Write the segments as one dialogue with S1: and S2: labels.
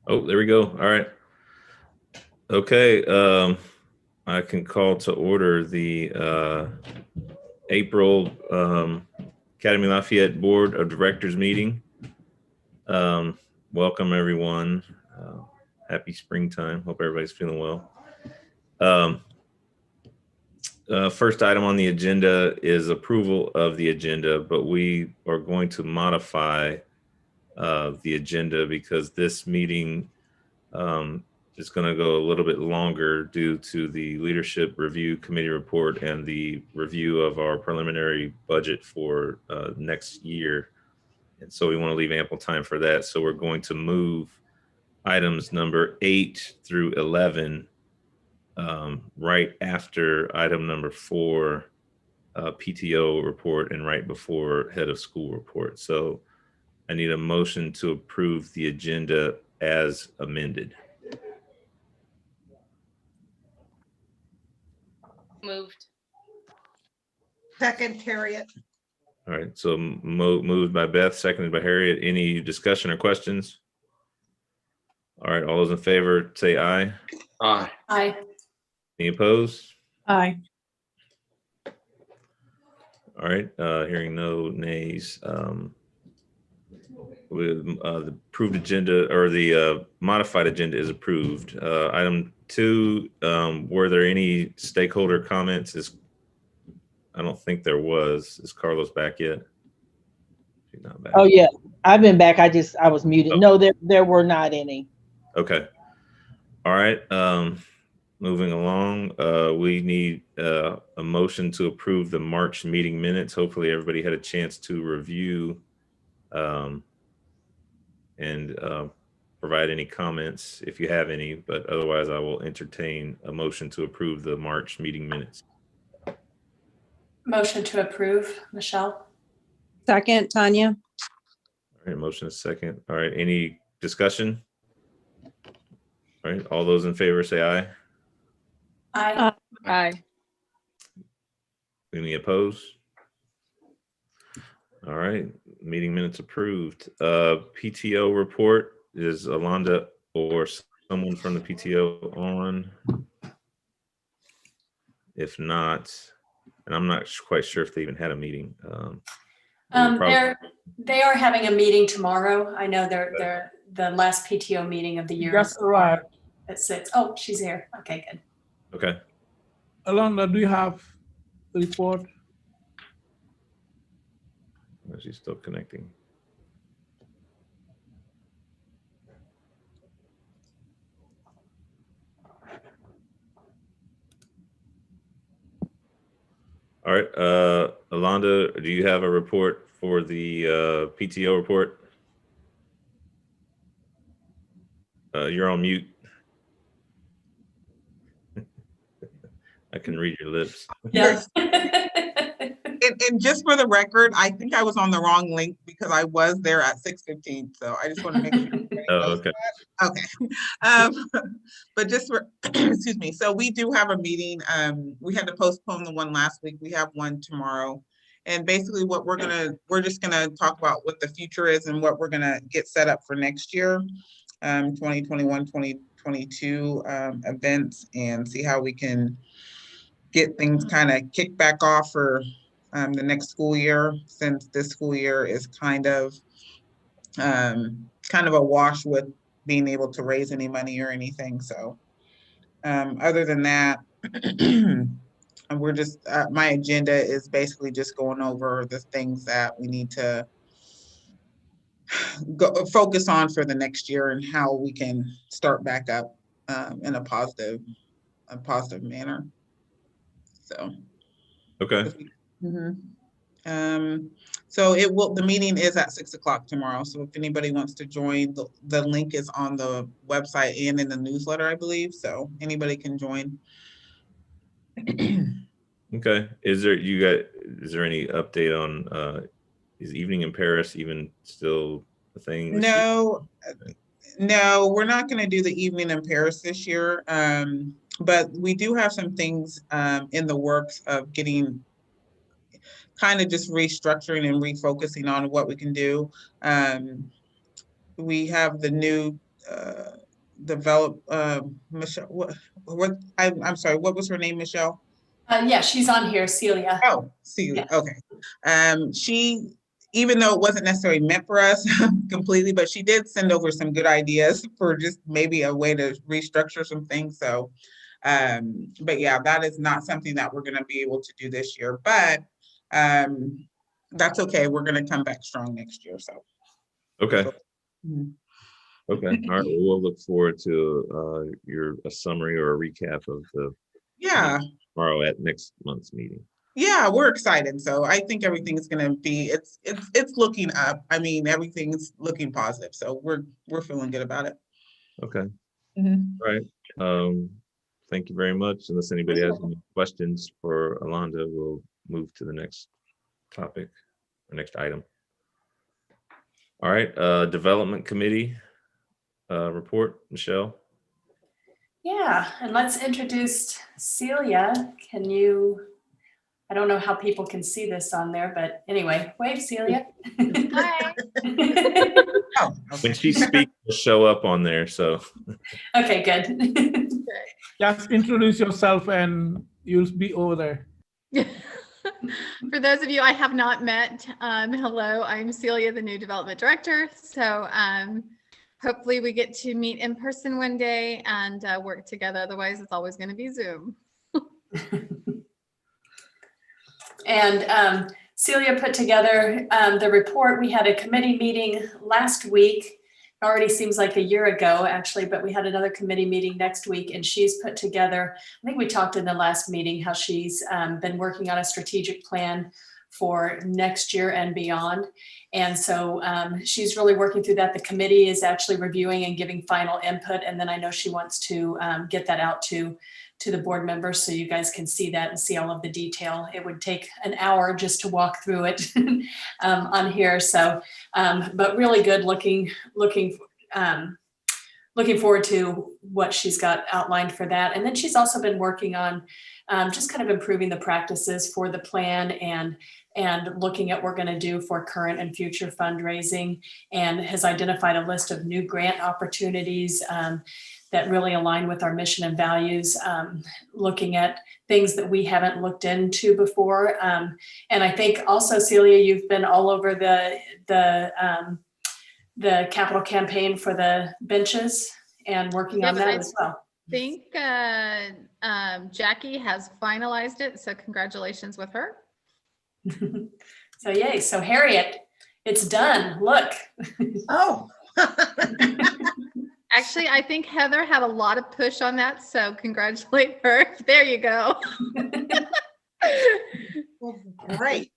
S1: Oh, there we go. All right. Okay. I can call to order the April Académie Lafayette Board of Directors meeting. Welcome, everyone. Happy springtime. Hope everybody's feeling well. First item on the agenda is approval of the agenda, but we are going to modify the agenda because this meeting is going to go a little bit longer due to the Leadership Review Committee report and the review of our preliminary budget for next year. And so we want to leave ample time for that. So we're going to move items number 8 through 11 right after item number 4, PTO report, and right before head of school report. So I need a motion to approve the agenda as amended.
S2: Moved.
S3: Second, Harriet.
S1: All right, so moved by Beth, seconded by Harriet. Any discussion or questions? All right, all those in favor say aye.
S4: Aye.
S2: Aye.
S1: Any opposed?
S5: Aye.
S1: All right, hearing no nays. With the approved agenda, or the modified agenda is approved. Item 2, were there any stakeholder comments? I don't think there was. Is Carlos back yet? She's not back.
S5: Oh yeah, I've been back. I was muted.
S1: Oh.
S5: No, there were not any.
S1: Okay. All right. Moving along, we need a motion to approve the March meeting minutes. Hopefully everybody had a chance to review and provide any comments if you have any, but otherwise I will entertain a motion to approve the March meeting minutes.
S2: Motion to approve, Michelle.
S6: Second, Tanya.
S1: All right, motion is second. All right, any discussion? All right, all those in favor say aye.
S2: Aye.
S6: Aye.
S1: Any opposed? All right, meeting minutes approved. PTO report, is Alonda or someone from the PTO on? If not, and I'm not quite sure if they even had a meeting.
S2: They are having a meeting tomorrow. I know they're the last PTO meeting of the year.
S7: Just arrived.
S2: At 6. Oh, she's here. Okay, good.
S1: Okay.
S7: Alonda, do you have the report?
S1: She's still connecting. All right, Alonda, do you have a report for the PTO report? You're on mute. I can read your lips.
S2: Yes.
S3: And just for the record, I think I was on the wrong link because I was there at 6:15. So I just want to make sure.
S1: Oh, okay.
S3: Okay. But just for, excuse me. So we do have a meeting. We had to postpone the one last week. We have one tomorrow. And basically what we're just gonna talk about what the future is and what we're gonna get set up for next year, 2021, 2022 events, and see how we can get things kind of kicked back off for the next school year, since this school year is kind of a wash with being able to raise any money or anything. So other than that, we're just, my agenda is basically just going over the things that we need to focus on for the next year and how we can start back up in a positive manner. So.
S1: Okay.
S3: So the meeting is at 6 o'clock tomorrow. So if anybody wants to join, the link is on the website and in the newsletter, I believe. So anybody can join.
S1: Okay. Is there any update on is Evening in Paris even still a thing?
S3: No, we're not going to do the Evening in Paris this year. But we do have some things in the works of getting kind of just restructuring and refocusing on what we can do. We have the new develop, Michelle, I'm sorry, what was her name, Michelle?
S2: Yeah, she's on here, Celia.
S3: Oh, Celia, okay. She, even though it wasn't necessarily meant for us completely, but she did send over some good ideas for just maybe a way to restructure some things. So, but yeah, that is not something that we're gonna be able to do this year, but that's okay. We're gonna come back strong next year, so.
S1: Okay.
S3: Mhm.
S1: Okay. All right. Well, we'll look forward to a summary or a recap of the
S3: Yeah,
S1: tomorrow at next month's meeting.
S3: yeah, we're excited. So I think everything's gonna be, it's looking up. I mean, everything's looking positive. So we're feeling good about it.
S1: Okay.
S3: Mhm.
S1: All right. Thank you very much. Unless anybody has any questions for Alonda, we'll move to the next topic or next item. All right. Development Committee report, Michelle.
S2: Yeah, and let's introduce Celia. Can you, I don't know how people can see this on there, but anyway, wave, Celia.
S4: Hi.
S3: Oh,
S1: When
S3: okay.
S1: she speaks, it'll show up on there. So
S2: Okay, good.
S7: Just introduce yourself and you'll be over there.
S4: For those of you I have not met, hello, I'm Celia, the new development director. So hopefully we get to meet in person one day and work together. Otherwise, it's always going to be Zoom.
S2: And Celia put together the report. We had a committee meeting last week. It already seems like a year ago, actually, but we had another committee meeting next week, and she's put together, I think we talked in the last meeting how she's been working on a strategic plan for next year and beyond. And so she's really working through that. The committee is actually reviewing and giving final input. And then I know she wants to get that out to the board members so you guys can see that and see all of the detail. It would take an hour just to walk through it on here. So, but really good looking forward to what she's got outlined for that. And then she's also been working on just kind of improving the practices for the plan and looking at what we're going to do for current and future fundraising, and has identified a list of new grant opportunities that really align with our mission and values, looking at things that we haven't looked into before. And I think also, Celia, you've been all over the capital campaign for the benches and working on that as well.
S4: I think Jackie has finalized it, so congratulations with her.
S2: So yay, so Harriet, it's done, look.
S8: Oh.
S4: Actually, I think Heather had a lot of push on that, so congratulate her. There you go.
S8: Well, great.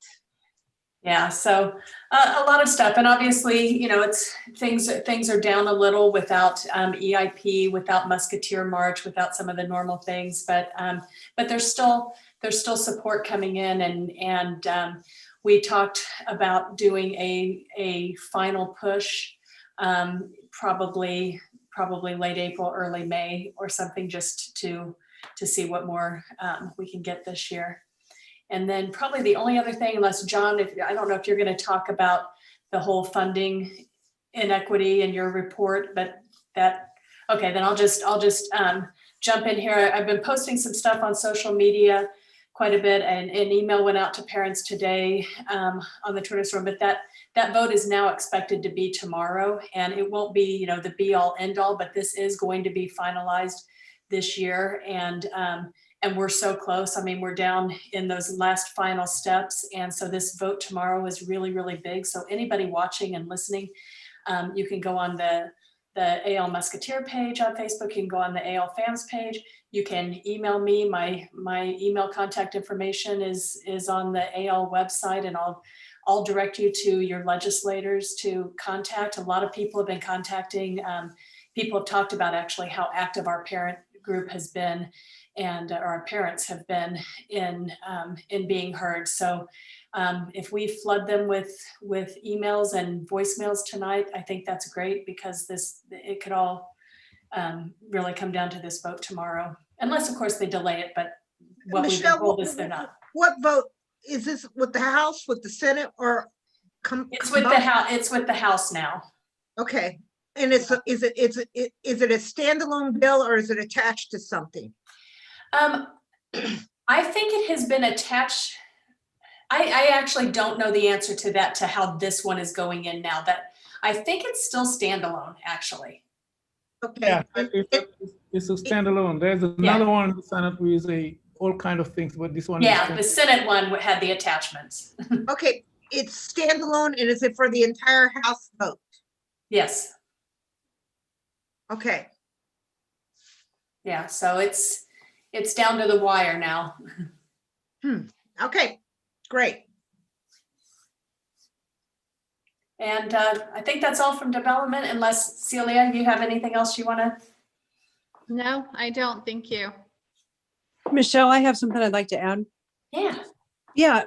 S2: Yeah, so a lot of stuff, and obviously, you know, it's things are down a little without EIP, without Musketeer March, without some of the normal things, but there's still support coming in, and we talked about doing a final push, probably late April, early May or something, just to see what more we can get this year. And then probably the only other thing, unless John, I don't know if you're going to talk about the whole funding inequity in your report, but okay, then I'll just jump in here. I've been posting some stuff on social media quite a bit, and an email went out to parents today on the Twitter storm, but that vote is now expected to be tomorrow, and it won't be, you know, the be all end all, but this is going to be finalized this year. And we're so close. I mean, we're down in those last final steps. And so this vote tomorrow is really, really big. So anybody watching and listening, you can go on the AL Musketeer page on Facebook. You can go on the AL Fams page. You can email me. My email contact information is on the AL website, and I'll direct you to your legislators to contact. A lot of people have been contacting. People have talked about actually how active our parent group has been, and our parents have been in being heard. So if we flood them with emails and voicemails tonight, I think that's great, because it could all really come down to this vote tomorrow, unless of course they delay it, but what we've been told is they're not.
S8: What vote? Is this with the House, with the Senate, or
S2: It's with the House. It's with the House now.
S8: Okay. And is it a standalone bill or is it attached to something?
S2: I think it has been attached. I actually don't know the answer to that, to how this one is going in now. That I think it's still standalone, actually.
S8: Okay.
S7: Yeah, it's a standalone. There's another one in the Senate with all kind of things, but this one is
S2: Yeah, the Senate one had the attachments.
S8: Okay, it's standalone and is it for the entire House vote?
S2: Yes.
S8: Okay,
S2: Yeah, so it's down to the wire now.
S8: okay, great.
S2: And I think that's all from development, unless Celia, you have anything else you want to?
S4: No, I don't. Thank you.
S6: Michelle, I have something I'd like to add.
S2: Yeah.
S6: Yeah,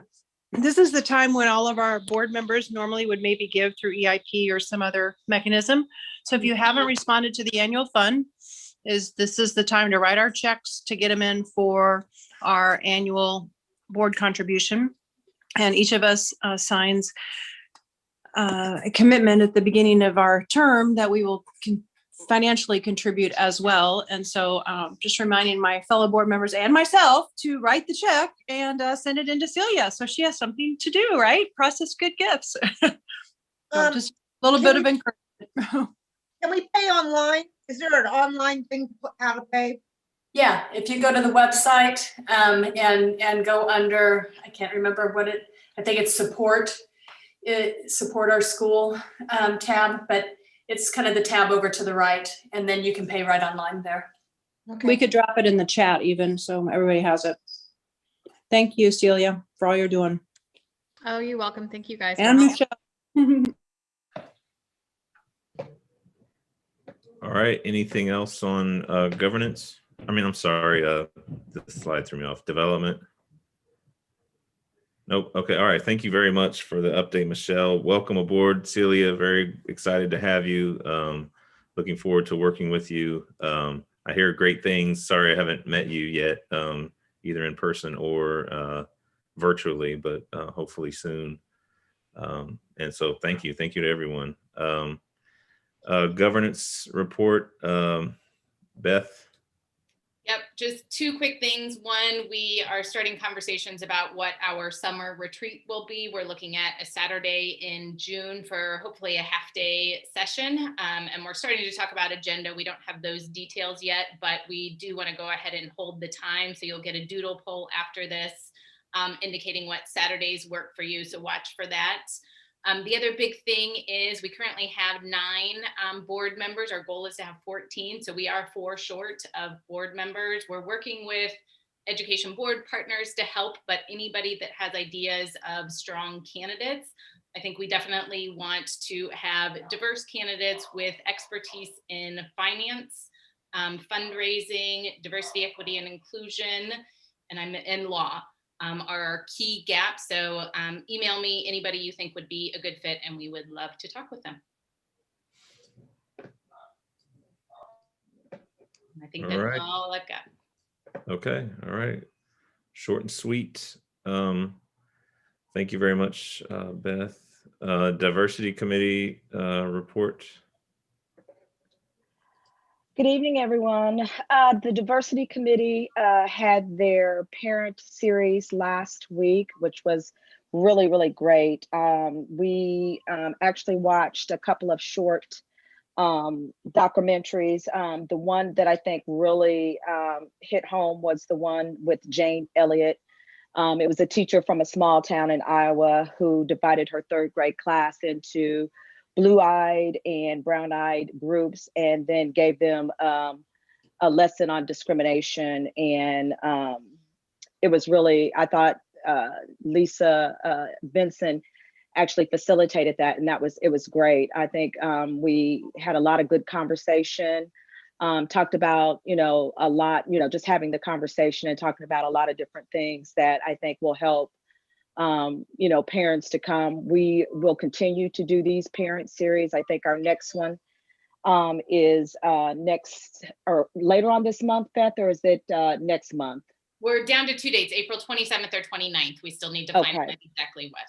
S6: this is the time when all of our board members normally would maybe give through EIP or some other mechanism. So if you haven't responded to the annual fund, this is the time to write our checks to get them in for our annual board contribution. And each of us signs a commitment at the beginning of our term that we will financially contribute as well. And so just reminding my fellow board members and myself to write the check and send it in to Celia. So she has something to do, right? Process good gifts. So just a little bit of encouragement.
S8: Can we pay online? Is there an online thing to put how to pay?
S2: Yeah, if you go to the website and go under, I can't remember I think it's support our school tab, but it's kind of the tab over to the right, and then you can pay right online there.
S8: Okay.
S6: We could drop it in the chat even, so everybody has it. Thank you, Celia, for all you're doing.
S4: Oh, you're welcome. Thank you guys.
S6: And Michelle.
S1: All right, anything else on governance? I mean, I'm sorry, the slide threw me off. Development? Nope. Okay. All right. Thank you very much for the update, Michelle. Welcome aboard, Celia. Very excited to have you. Looking forward to working with you. I hear great things. Sorry, I haven't met you yet, either in person or virtually, but hopefully soon. And so thank you. Thank you to everyone. Governance report, Beth.
S9: Yep, just two quick things. One, we are starting conversations about what our summer retreat will be. We're looking at a Saturday in June for hopefully a half-day session. And we're starting to talk about agenda. We don't have those details yet, but we do want to go ahead and hold the time. So you'll get a doodle poll after this indicating what Saturdays work for you. So watch for that. The other big thing is we currently have 9 board members. Our goal is to have 14. So we are 4 short of board members. We're working with education board partners to help, but anybody that has ideas of strong candidates, I think we definitely want to have diverse candidates with expertise in finance, fundraising, diversity, equity, and inclusion, and I'm in law. Are our key gaps. So email me anybody you think would be a good fit, and we would love to talk with them. I think that's all I've got.
S1: Okay. All right. Short and sweet. Thank you very much, Beth. Diversity Committee report.
S10: Good evening, everyone. The Diversity Committee had their parent series last week, which was really, really great. We actually watched a couple of short documentaries. The one that I think really hit home was the one with Jane Elliott. It was a teacher from a small town in Iowa who divided her 3rd grade class into blue-eyed and brown-eyed groups, and then gave them a lesson on discrimination. And it was really, I thought Lisa Benson actually facilitated that, and it was great. I think we had a lot of good conversation, talked about, a lot, just having the conversation and talking about a lot of different things that I think will help parents to come. We will continue to do these parent series. I think our next one is next or later on this month, Beth, or is it next month?
S9: We're down to 2 dates, April 27th or 29th. We still need to find out exactly what.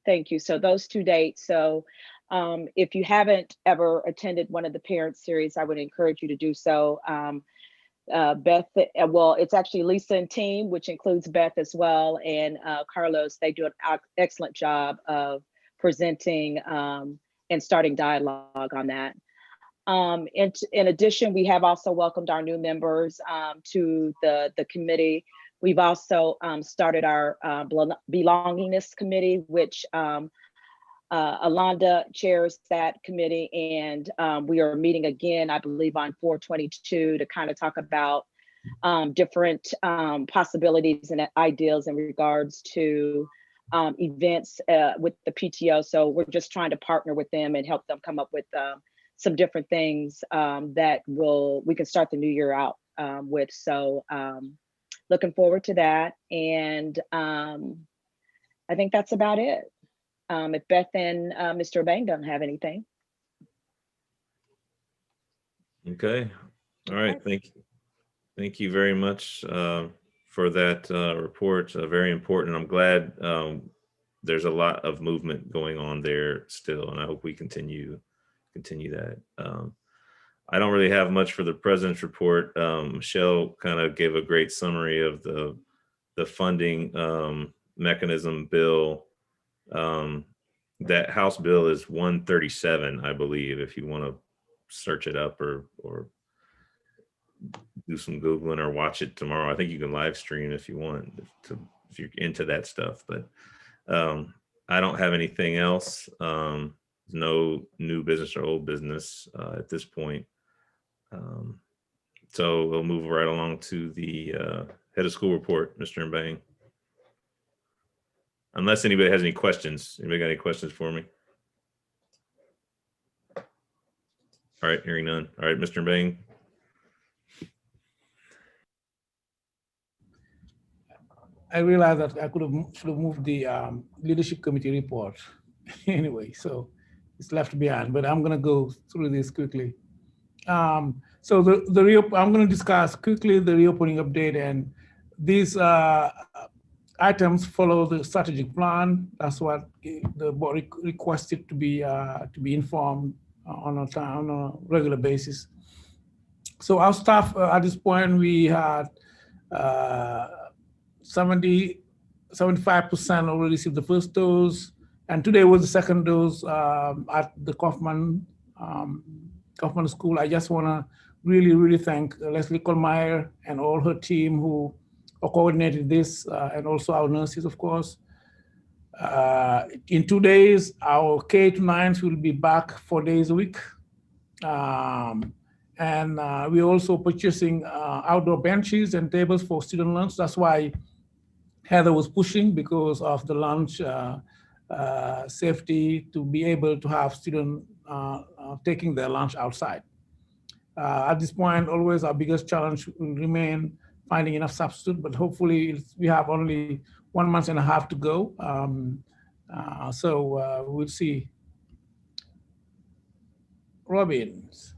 S10: Thank you. So those 2 dates. So If you haven't ever attended one of the parent series, I would encourage you to do so. Beth, well, it's actually Lisa and team, which includes Beth as well, and Carlos. They do an excellent job of presenting and starting dialogue on that. In addition, we have also welcomed our new members to the committee. We've also started our belongingness committee, which Alonda chairs that committee, and we are meeting again, I believe, on 4/22 to kind of talk about different possibilities and ideas in regards to events with the PTO. So we're just trying to partner with them and help them come up with some different things that we can start the new year out with. So looking forward to that. And I think that's about it. If Beth and Mr. Bang don't have anything.
S1: Okay. All right. Thank you very much for that report. Very important. I'm glad there's a lot of movement going on there still, and I hope we continue that. I don't really have much for the president's report. Michelle kind of gave a great summary of the funding mechanism bill. That House bill is 137, I believe, if you want to search it up or do some Googling or watch it tomorrow. I think you can live stream if you want, if you're into that stuff, but I don't have anything else. No new business or old business at this point. So we'll move right along to the head of school report, Mr. Mbang. Unless anybody has any questions. Anybody got any questions for me? All right, hearing none. All right, Mr. Mbang.
S7: I realized that I should have moved the leadership committee report anyway, so it's left behind, but I'm going to go through this quickly. So I'm going to discuss quickly the reopening update, and these items follow the strategic plan. That's what the board requested to be informed on a regular basis. So our staff at this point, we had 75% already received the first dose, and today was the second dose at the Kaufman School. I just want to really thank Leslie Colmeyer and all her team who coordinated this, and also our nurses, of course. In 2 days, our K-9s will be back 4 days a week. And we're also purchasing outdoor benches and tables for student lunch. That's why Heather was pushing, because of the lunch safety, to be able to have students taking their lunch outside. At this point, always our biggest challenge will remain finding enough substitute, but hopefully we have only 1.5 months to go. So we'll see. Robbins.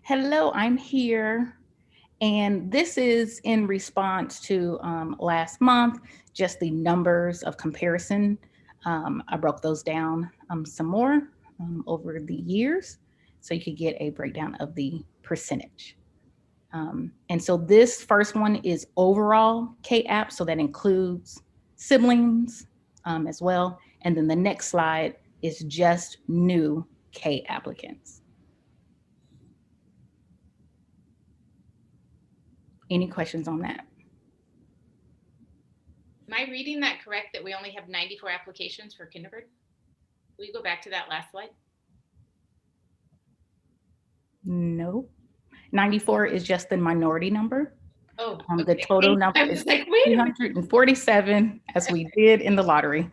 S11: Hello, I'm here. And this is in response to last month, just the numbers of comparison. I broke those down some more over the years, so you could get a breakdown of the percentage. And so this first one is overall K-app, so that includes siblings as well. And then the next slide is just new K applicants. Any questions on that?
S9: Am I reading that correct, that we only have 94 applications for kindergarten? Will you go back to that last slide?
S11: No, 94 is just the minority number.
S9: Oh,
S11: okay. The total number is
S9: like,
S11: 347, as we did in the lottery.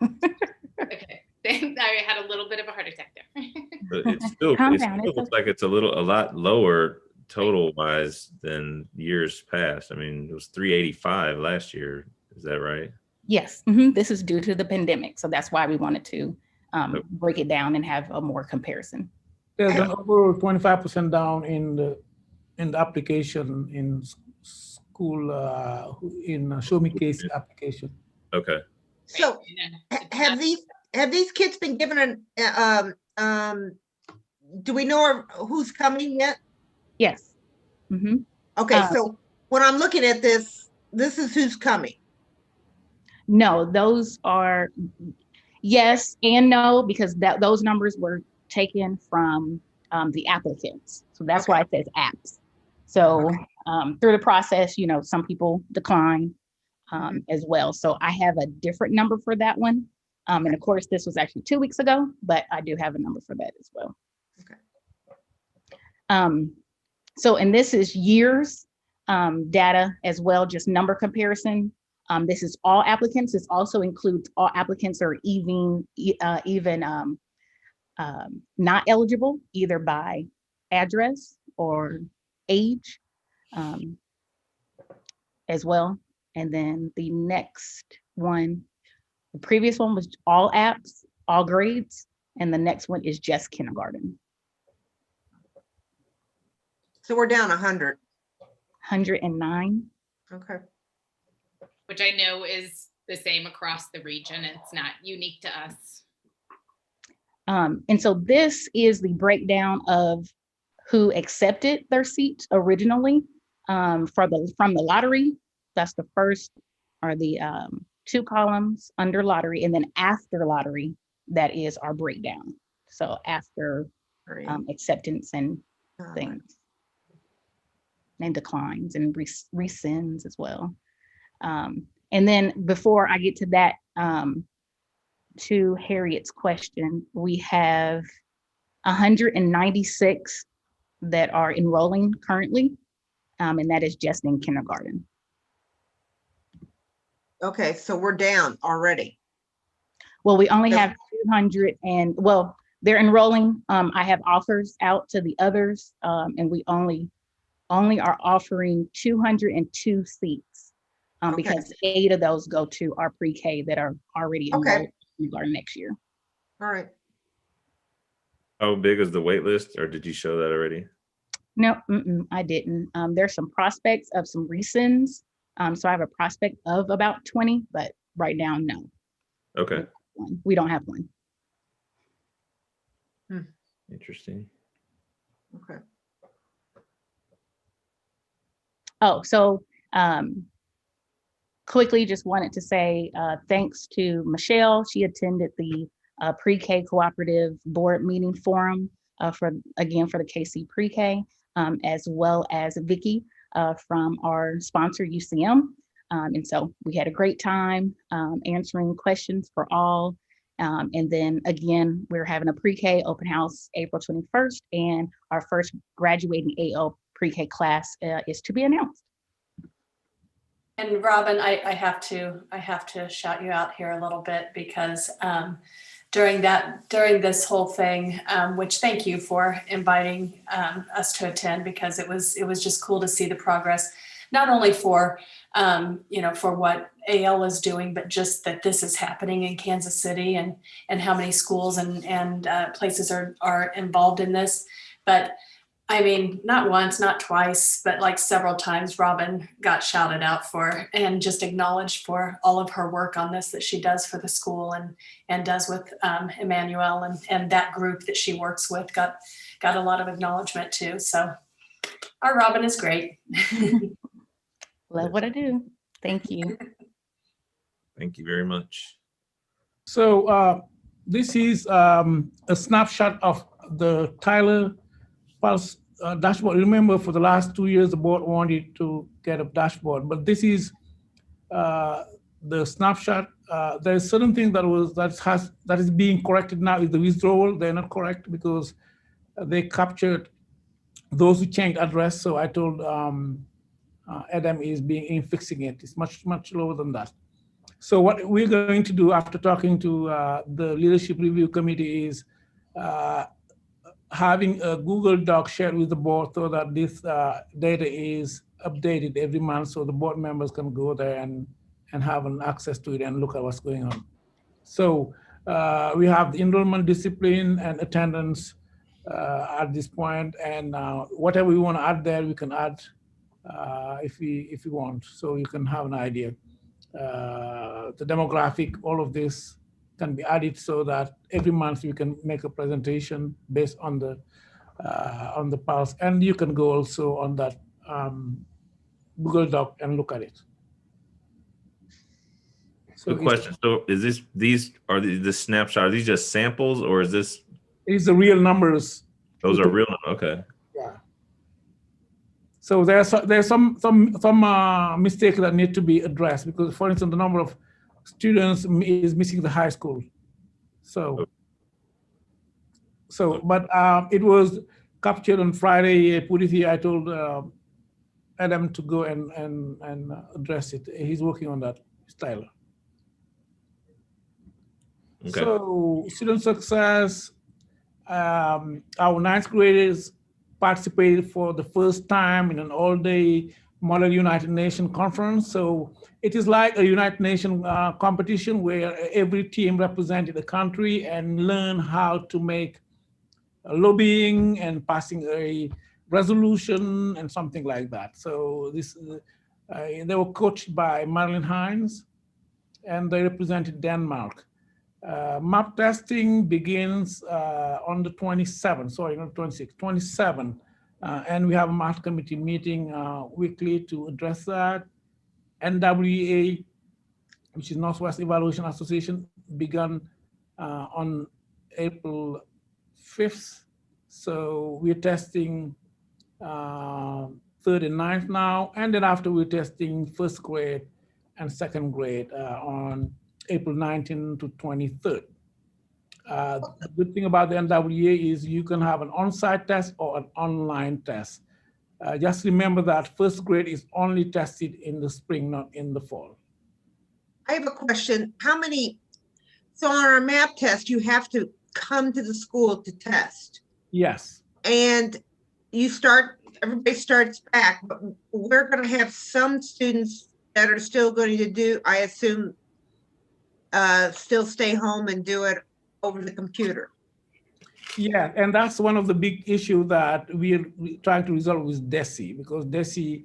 S9: Okay, I had a little bit of a heart attack there.
S1: But it still looks like it's a lot lower total wise than years past. I mean, it was 385 last year. Is that right?
S11: Yes. This is due to the pandemic. So that's why we wanted to break it down and have a more comparison.
S7: There's an over 25% down in the application in school, in Show Me Case application.
S1: Okay.
S8: So have have these kids been given do we know who's coming yet?
S11: Yes. Mhm.
S8: Okay,
S11: Uh,
S8: so when I'm looking at this is who's coming.
S11: No, those are yes and no, because those numbers were taken from the applicants. So that's why it says apps. So through the process, you know, some people decline as well. So I have a different number for that one. And of course, this was actually 2 weeks ago, but I do have a number for that as well.
S8: Okay.
S11: So, and this is years data as well, just number comparison. This is all applicants. This also includes all applicants are even not eligible either by address or age as well. And then the next one, the previous one was all apps, all grades, and the next one is just kindergarten.
S8: So we're down 100.
S11: 109.
S8: Okay.
S9: Which I know is the same across the region. It's not unique to us.
S11: And so this is the breakdown of who accepted their seats originally from the lottery. That's the first, or the 2 columns under lottery, and then after lottery, that is our breakdown. So after acceptance and things, and declines and rescinds as well. And then before I get to that, to Harriet's question, we have 196 that are enrolling currently, and that is just in kindergarten.
S8: Okay, so we're down already.
S11: Well, we only have 200 and, well, they're enrolling. I have offers out to the others, and we only are offering 202 seats because 8 of those go to our pre-K that are already enrolled in our next year.
S8: All right.
S1: How big is the wait list, or did you show that already?
S11: No, I didn't. There's some prospects of some rescinds. So I have a prospect of about 20, but right now, no.
S1: Okay.
S11: We don't have one.
S1: Interesting.
S8: Okay.
S11: Oh, so quickly just wanted to say thanks to Michelle. She attended the pre-K cooperative board meeting forum for the KC pre-K, as well as Vicky from our sponsor UCM. And so we had a great time answering questions for all. And then again, we're having a pre-K open house April 21st, and our first graduating AL pre-K class is to be announced.
S2: And Robin, I have to shout you out here a little bit because during this whole thing, which thank you for inviting us to attend, because it was just cool to see the progress, not only for for what AL is doing, but just that this is happening in Kansas City and how many schools and places are involved in this. But I mean, not once, not twice, but like several times, Robin got shouted out for and just acknowledged for all of her work on this that she does for the school and does with Emmanuel and that group that she works with got a lot of acknowledgement too. So our Robin is great.
S11: Love what I do. Thank you.
S1: Thank you very much.
S7: So this is a snapshot of the Tyler Pulse dashboard. Remember, for the last 2 years, the board wanted to get a dashboard, but this is the snapshot. There's certain things that is being corrected now. Is the withdrawal? They're not correct because they captured those who changed address. So I told Adam is fixing it. It's much lower than that. So what we're going to do after talking to the leadership review committee is having a Google Doc shared with the board so that this data is updated every month, so the board members can go there and have an access to it and look at what's going on. So we have the enrollment, discipline, and attendance at this point, and whatever we want to add there, we can add if we want, so you can have an idea. The demographic, all of this can be added so that every month you can make a presentation based on the pulse, and you can go also on that Google Doc and look at it. So
S1: Good question. So is these are the snapshot, are these just samples, or is this?
S7: It's the real numbers.
S1: Those are real, okay.
S7: Yeah. So there's some mistakes that need to be addressed, because, for instance, the number of students is missing the high school. So but it was captured on Friday. Put it here. I told Adam to go and address it. He's working on that, Tyler.
S1: Okay.
S7: So student success, our ninth graders participated for the first time in an all-day Model United Nations conference. So it is like a United Nations competition where every team represented a country and learn how to make lobbying and passing a resolution and something like that. So this, they were coached by Marilyn Hines, and they represented Denmark. Map testing begins on the 27th, sorry, not 26th, 27th. And we have a math committee meeting weekly to address that. NWEA, which is Northwest Evaluation Association, began on April 5th. So we're testing 3rd and 9th now. And then after we're testing first grade and second grade on April 19th to 23rd. The good thing about the NWEA is you can have an on-site test or an online test. Just remember that first grade is only tested in the spring, not in the fall.
S8: I have a question. How many, so on our map test, you have to come to the school to test.
S7: Yes.
S8: And you start, everybody starts back, but we're going to have some students that are still going to do, I assume, still stay home and do it over the computer.
S7: Yeah, and that's one of the big issues that we're trying to resolve with DESE, because DESE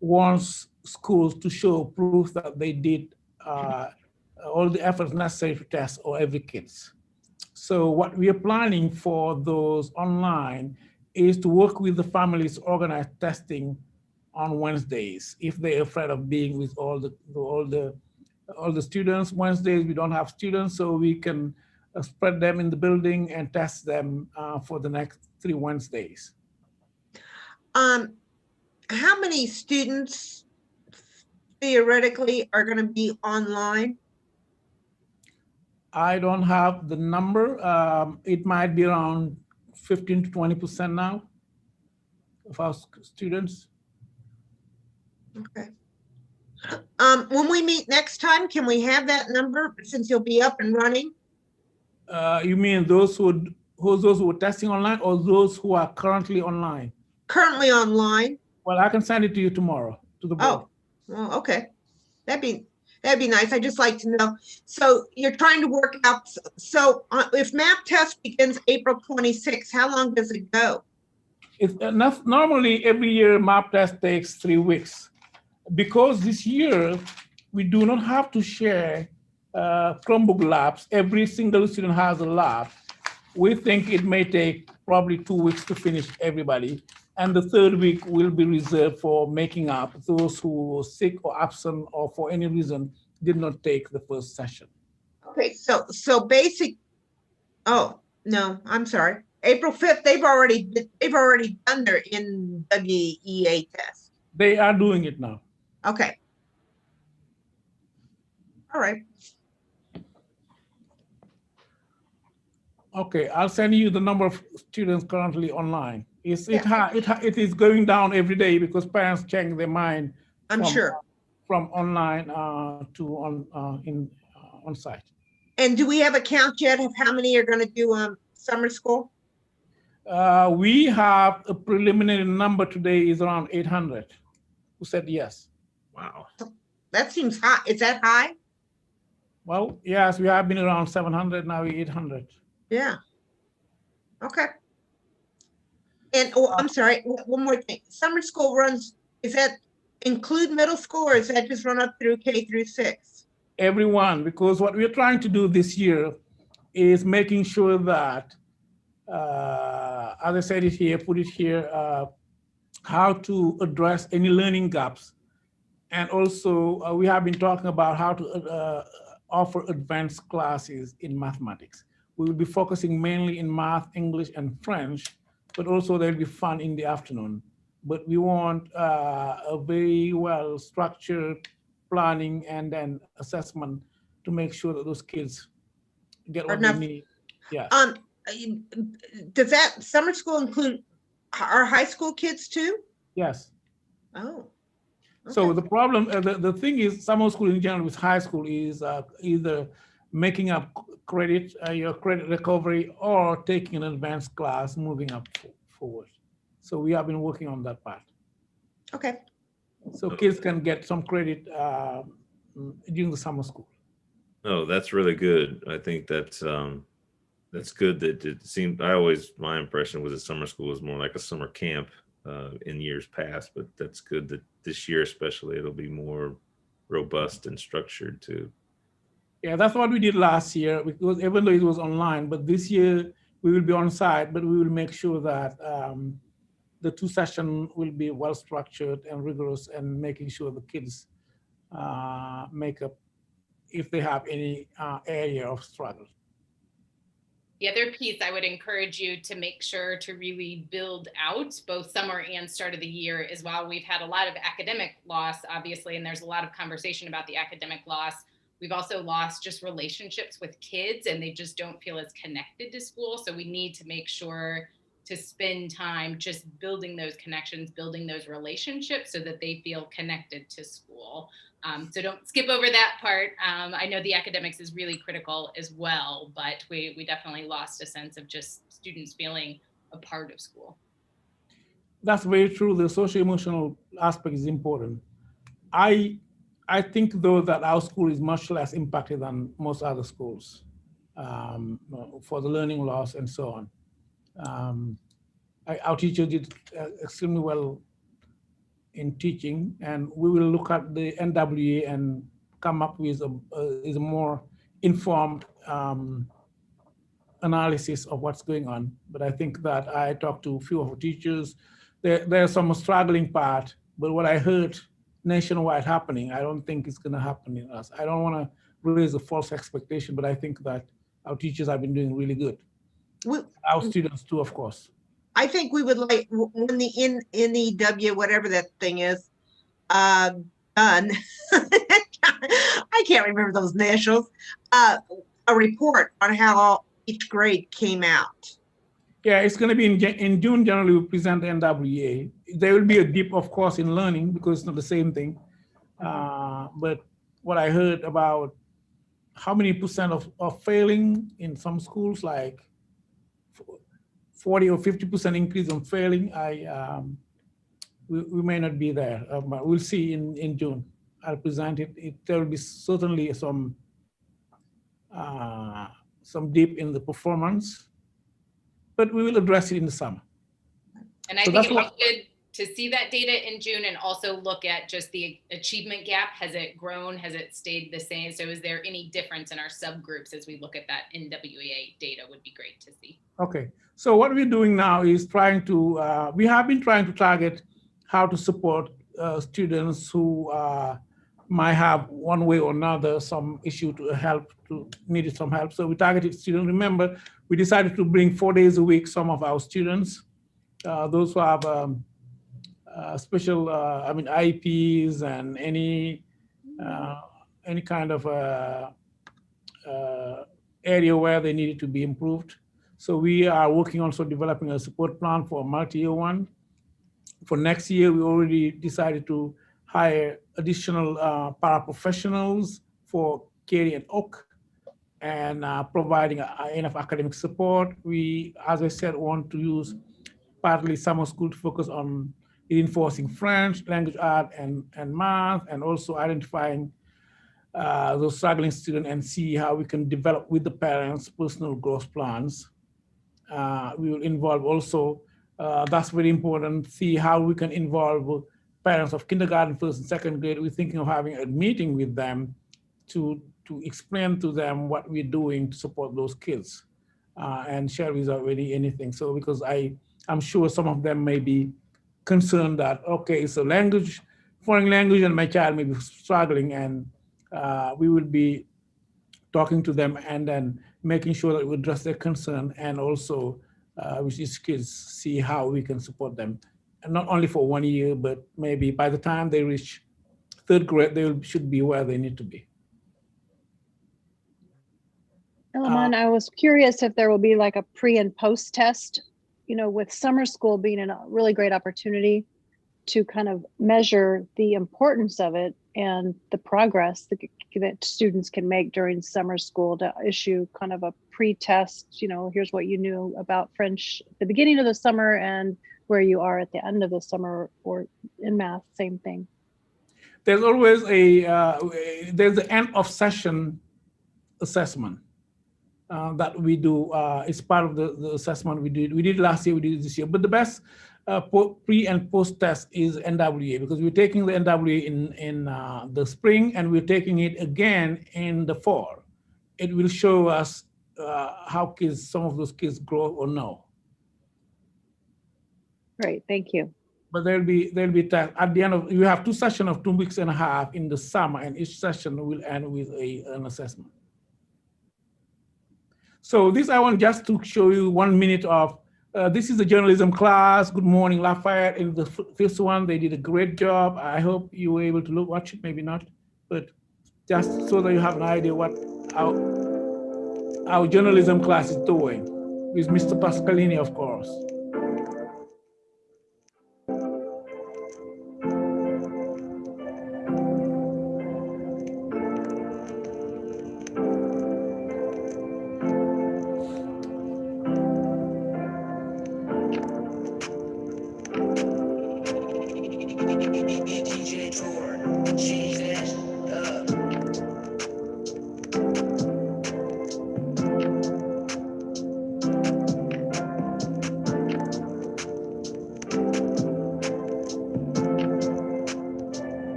S7: wants schools to show proof that they did all the efforts necessary to test all every kids. So what we are planning for those online is to work with the families to organize testing on Wednesdays if they're afraid of being with all the students. Wednesdays we don't have students, so we can spread them in the building and test them for the next 3 Wednesdays.
S8: How many students theoretically are going to be online?
S7: I don't have the number. It might be around 15 to 20% now of our students.
S8: Okay. When we meet next time, can we have that number since you'll be up and running?
S7: You mean those who are testing online, or those who are currently online?
S8: Currently online.
S7: Well, I can send it to you tomorrow to the board.
S8: Oh, well, okay. That'd be nice. I'd just like to know. So you're trying to work out. So if map test begins April 26th, how long does it go?
S7: It's enough. Normally, every year map test takes 3 weeks. Because this year we do not have to share Chromebook labs. Every single student has a lab. We think it may take probably 2 weeks to finish everybody. And the 3rd week will be reserved for making up those who were sick or absent or for any reason did not take the first session.
S8: Okay, so basic, oh, no, I'm sorry. April 5th, they've already done their NWEA test.
S7: They are doing it now.
S8: Okay. All right.
S7: Okay, I'll send you the number of students currently online. It is going down every day because parents change their mind.
S8: I'm sure.
S7: From online to on site.
S8: And do we have a count yet of how many are going to do summer school?
S7: We have a preliminary number today is around 800 who said yes.
S1: Wow.
S8: That seems high. Is that high?
S7: Well, yes, we have been around 700, now we're 800.
S8: Yeah. Okay. And I'm sorry, one more thing. Summer school runs, is that include middle school, or is that just run up through K through 6?
S7: Everyone, because what we're trying to do this year is making sure that, as I said it here, put it here, how to address any learning gaps. And also, we have been talking about how to offer advanced classes in mathematics. We will be focusing mainly in math, English, and French, but also there'll be fun in the afternoon. But we want a very well structured planning and then assessment to make sure that those kids get what they
S8: Enough.
S7: need. Yeah.
S8: Does that summer school include our high school kids too?
S7: Yes.
S8: Oh.
S7: So
S8: okay.
S7: the problem, the thing is, summer school in general with high school is either making up credit, your credit recovery, or taking an advanced class, moving up forward. So we have been working on that part.
S8: Okay.
S7: So kids can get some credit during the summer school.
S1: Oh, that's really good. I think that's good that it seemed, my impression was that summer school was more like a summer camp in years past, but that's good that this year especially it'll be more robust and structured too.
S7: Yeah, that's what we did last year, because even though it was online, but this year we will be on site, but we will make sure that the 2 sessions will be well structured and rigorous, and making sure the kids make up if they have any area of struggle.
S9: The other piece I would encourage you to make sure to really build out both summer and start of the year is, while we've had a lot of academic loss, obviously, and there's a lot of conversation about the academic loss, we've also lost just relationships with kids, and they just don't feel as connected to school. So we need to make sure to spend time just building those connections, building those relationships so that they feel connected to school. So don't skip over that part. I know the academics is really critical as well, but we definitely lost a sense of just students feeling a part of school.
S7: That's very true. The social-emotional aspect is important. I think, though, that our school is much less impacted than most other schools for the learning loss and so on. Our teacher did extremely well in teaching, and we will look at the NWA and come up with a more informed analysis of what's going on. But I think that I talked to a few of our teachers. There's some struggling part, but what I heard nationwide happening, I don't think it's going to happen in us. I don't want to raise a false expectation, but I think that our teachers have been doing really good. Our students too, of course.
S8: I think we would like, when the NEW, whatever that thing is, done. I can't remember those initials. A report on how each grade came out.
S7: Yeah, it's going to be in June. Generally, we present the NWA. There will be a dip, of course, in learning, because it's not the same thing. But what I heard about how many percent of failing in some schools, like 40 or 50% increase on failing, we may not be there. But we'll see in June. I'll present it. There will be certainly some dip in the performance, but we will address it in the summer.
S9: And I think it would be good to see that data in June, and also look at just the achievement gap. Has it grown? Has it stayed the same? So is there any difference in our subgroups as we look at that NWA data? Would be great to see. Okay,
S7: so what we're doing now is trying to, we have been trying to target how to support students who might have one way or another some issue needed some help. So we targeted students. Remember, we decided to bring 4 days a week some of our students, those who have special, IEPs and any kind of area where they needed to be improved. So we are working on developing a support plan for a multi-year one. For next year, we already decided to hire additional paraprofessionals for Carey and Oak, and providing enough academic support. We, as I said, want to use partly summer school to focus on reinforcing French, language art, and math, and also identifying those struggling students and see how we can develop with the parents personal growth plans. We will involve also, that's very important, see how we can involve parents of kindergarten, first and second grade, we're thinking of having a meeting with them to explain to them what we're doing to support those kids and share without really anything. So because I'm sure some of them may be concerned that, okay, it's a language, foreign language, and my child may be struggling, and we will be talking to them and then making sure that we address their concern, and also with these kids, see how we can support them. And not only for 1 year, but maybe by the time they reach third grade, they should be where they need to be.
S12: Elaman, I was curious if there will be like a pre and post test, with summer school being a really great opportunity to kind of measure the importance of it and the progress that students can make during summer school, to issue kind of a pre-test, here's what you knew about French at the beginning of the summer and where you are at the end of the summer, or in math, same thing.
S7: There's always there's the end of session assessment that we do. It's part of the assessment we did. We did last year, we did this year. But the best pre and post test is NWA, because we're taking the NWA in the spring, and we're taking it again in the fall. It will show us how some of those kids grow or no.
S12: Great, thank you.
S7: But there'll be at the end of, you have 2 sessions of 2.5 weeks in the summer, and each session will end with an assessment. So this, I want just to show you 1 minute of, this is the journalism class. Good morning, Lafayette. In the first one, they did a great job. I hope you were able to watch it, maybe not, but just so that you have an idea what our journalism class is doing, with Mr. Pascalini, of course.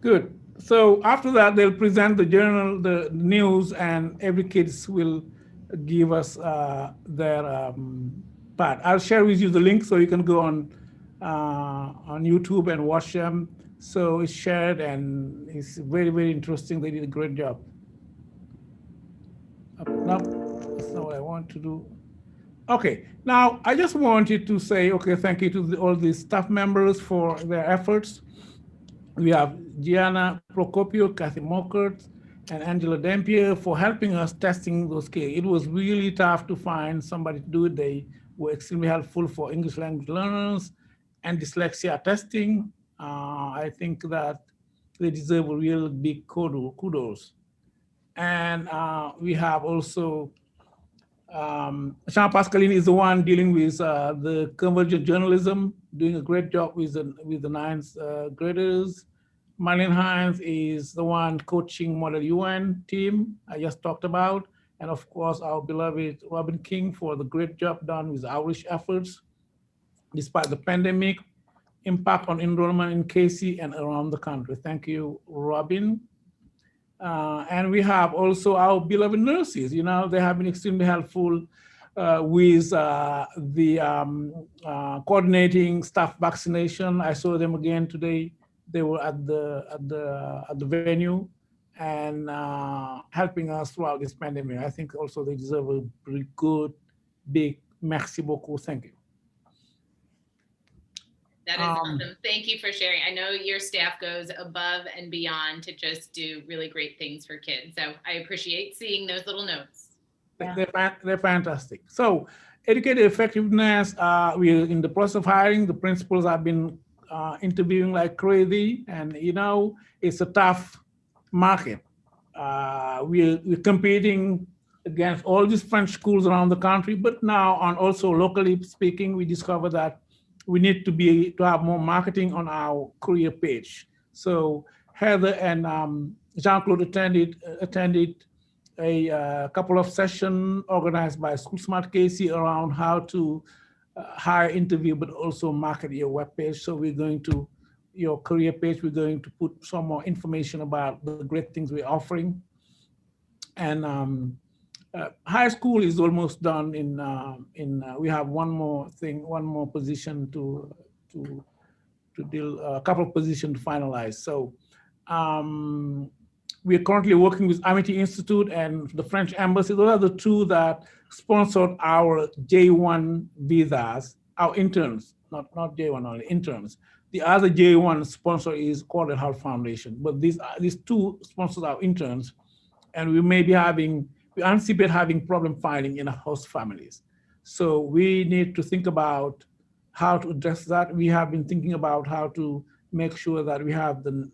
S7: Good. So after that, they'll present the journal, the news, and every kids will give us their part. I'll share with you the link so you can go on YouTube and watch them. So it's shared, and it's very, very interesting. They did a great job. No, that's not what I want to do. Okay, now I just wanted to say, okay, thank you to all the staff members for their efforts. We have Gianna Procopio, Kathy Mockert, and Angela Dampier for helping us testing those kids. It was really tough to find somebody to do it. They were extremely helpful for English language learners and dyslexia testing. I think that they deserve a real big kudos. And we have also, Jean Pascalini is the one dealing with the convergent journalism, doing a great job with the 9th graders. Marlene Hines is the one coaching Model UN team I just talked about. And of course, our beloved Robin King for the great job done with outreach efforts, despite the pandemic, impact on enrollment in KC and around the country. Thank you, Robin. And we have also our beloved nurses. You know, they have been extremely helpful with the coordinating staff vaccination. I saw them again today. They were at the venue and helping us throughout this pandemic. I think also they deserve a pretty good, big merci beaucoup. Thank you.
S9: That is awesome. Thank you for sharing. I know your staff goes above and beyond to just do really great things for kids. So I appreciate seeing those little notes.
S7: Yeah. They're fantastic. So Educator effectiveness, we're in the process of hiring. The principals have been interviewing like crazy, and it's a tough market. We're competing against all these French schools around the country, but now on also locally speaking, we discovered that we need to have more marketing on our career page. So Heather and Jean-Claude attended a couple of sessions organized by School Smart Casey around how to hire, interview, but also market your webpage. So we're going to your career page, we're going to put some more information about the great things we're offering. And high school is almost done. We have one more position to deal, a couple of positions to finalize. So we are currently working with Amity Institute and the French Embassy. Those are the two that sponsored our J1 visas, our interns, not J1 only, interns. The other J1 sponsor is Cordell Health Foundation, but these two sponsors our interns, and we anticipate having problem finding in host families. So we need to think about how to address that. We have been thinking about how to make sure that we have the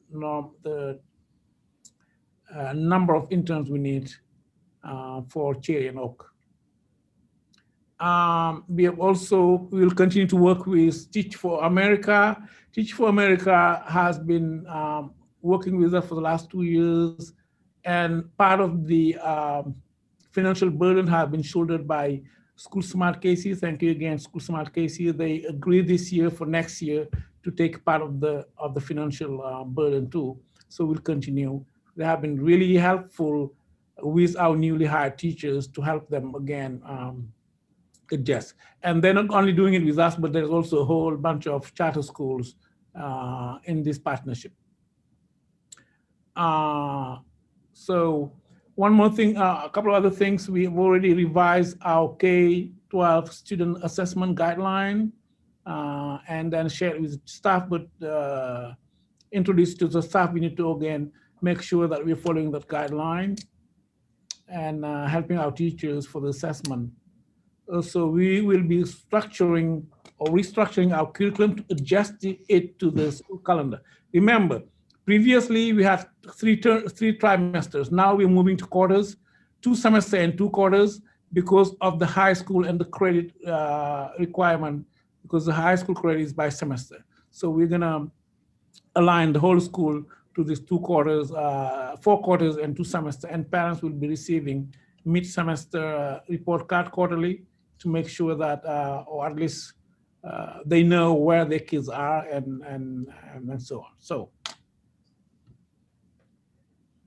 S7: number of interns we need for Cherry and Oak. We will continue to work with Teach for America. Teach for America has been working with us for the last 2 years, and part of the financial burden has been shouldered by School Smart Casey. Thank you again, School Smart Casey. They agreed this year for next year to take part of the financial burden too. So we'll continue. They have been really helpful with our newly hired teachers to help them again adjust. And they're not only doing it with us, but there's also a whole bunch of charter schools in this partnership. So one more thing, a couple of other things. We've already revised our K-12 student assessment guideline and then shared with staff, but introduced to the staff. We need to again make sure that we're following that guideline and helping our teachers for the assessment. Also, we will be structuring or restructuring our curriculum to adjust it to the school calendar. Remember, previously we had three trimesters. Now we're moving to quarters, 2 semesters and 2 quarters because of the high school and the credit requirement, because the high school credit is by semester. So we're gonna align the whole school to these 2 quarters, 4 quarters and 2 semesters, and parents will be receiving mid-semester report card quarterly to make sure that, or at least they know where their kids are and so on. So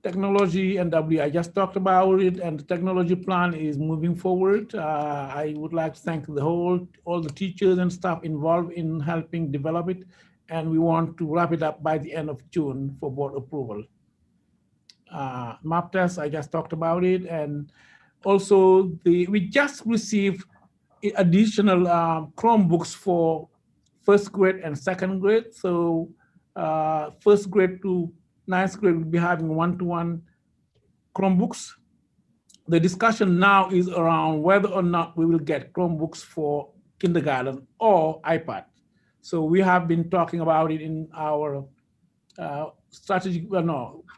S7: technology and I just talked about it, and the technology plan is moving forward. I would like to thank all the teachers and staff involved in helping develop it, and we want to wrap it up by the end of June for board approval. Map test, I just talked about it, and also we just received additional Chromebooks for 1st grade and 2nd grade. So 1st grade to 9th grade will be having one-to-one Chromebooks. The discussion now is around whether or not we will get Chromebooks for kindergarten or iPad. So we have been talking about it in our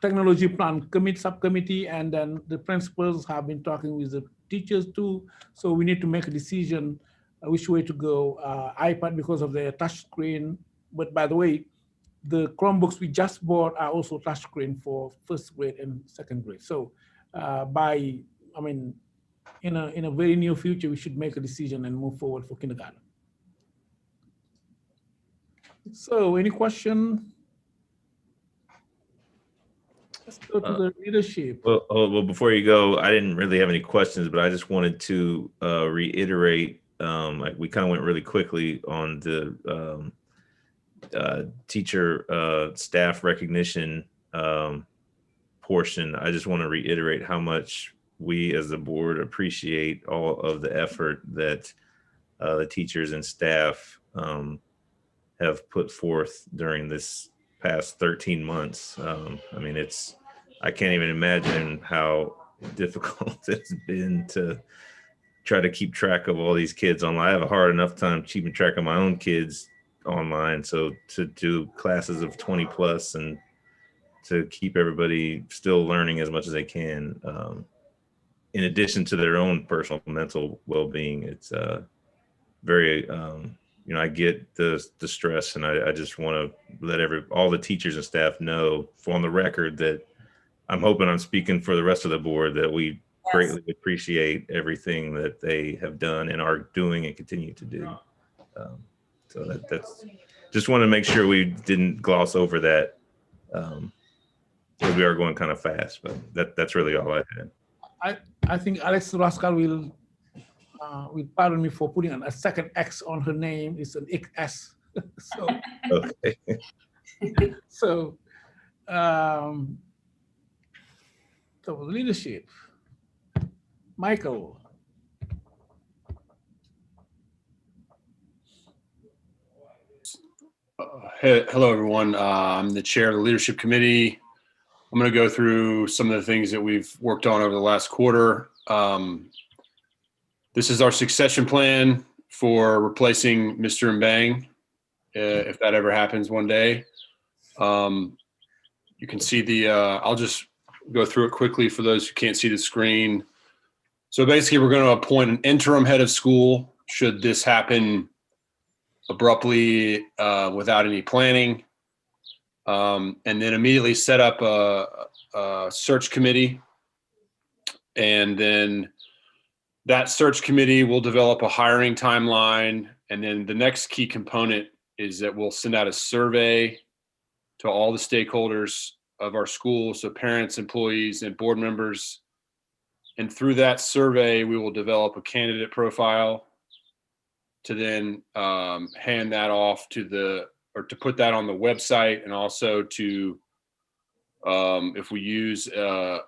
S7: technology plan subcommittee, and then the principals have been talking with the teachers too. So we need to make a decision which way to go. iPad because of the touch screen, but by the way, the Chromebooks we just bought are also touchscreen for 1st grade and 2nd grade. So in a very near future, we should make a decision and move forward for kindergarten. So any question? Let's go to the leadership.
S1: Well, before you go, I didn't really have any questions, but I just wanted to reiterate, we kind of went really quickly on the teacher staff recognition portion. I just want to reiterate how much we as the board appreciate all of the effort that the teachers and staff have put forth during this past 13 months. I can't even imagine how difficult it's been to try to keep track of all these kids online. I have a hard enough time keeping track of my own kids online. So to do classes of 20 plus and to keep everybody still learning as much as they can, in addition to their own personal mental well-being, it's very, I get the stress, and I just want to let all the teachers and staff know on the record that I'm hoping I'm speaking for the rest of the board that we greatly appreciate everything that they have done and are doing and continue to do. So that's just want to make sure we didn't gloss over that, because we are going kind of fast, but that's really all I had.
S7: I think Alex Rascal will pardon me for putting a second X on her name. It's an S. So,
S1: Okay.
S7: So, so leadership. Michael.
S13: Hello, everyone. I'm the chair of the leadership committee. I'm going to go through some of the things that we've worked on over the last quarter. This is our succession plan for replacing Mr. Mbang, if that ever happens one day. You can see I'll just go through it quickly for those who can't see the screen. So basically, we're going to appoint an interim head of school should this happen abruptly without any planning, and then immediately set up a search committee, and then that search committee will develop a hiring timeline. And then the next key component is that we'll send out a survey to all the stakeholders of our school, so parents, employees, and board members. And through that survey, we will develop a candidate profile to then hand that off to put that on the website, and also to, if we use a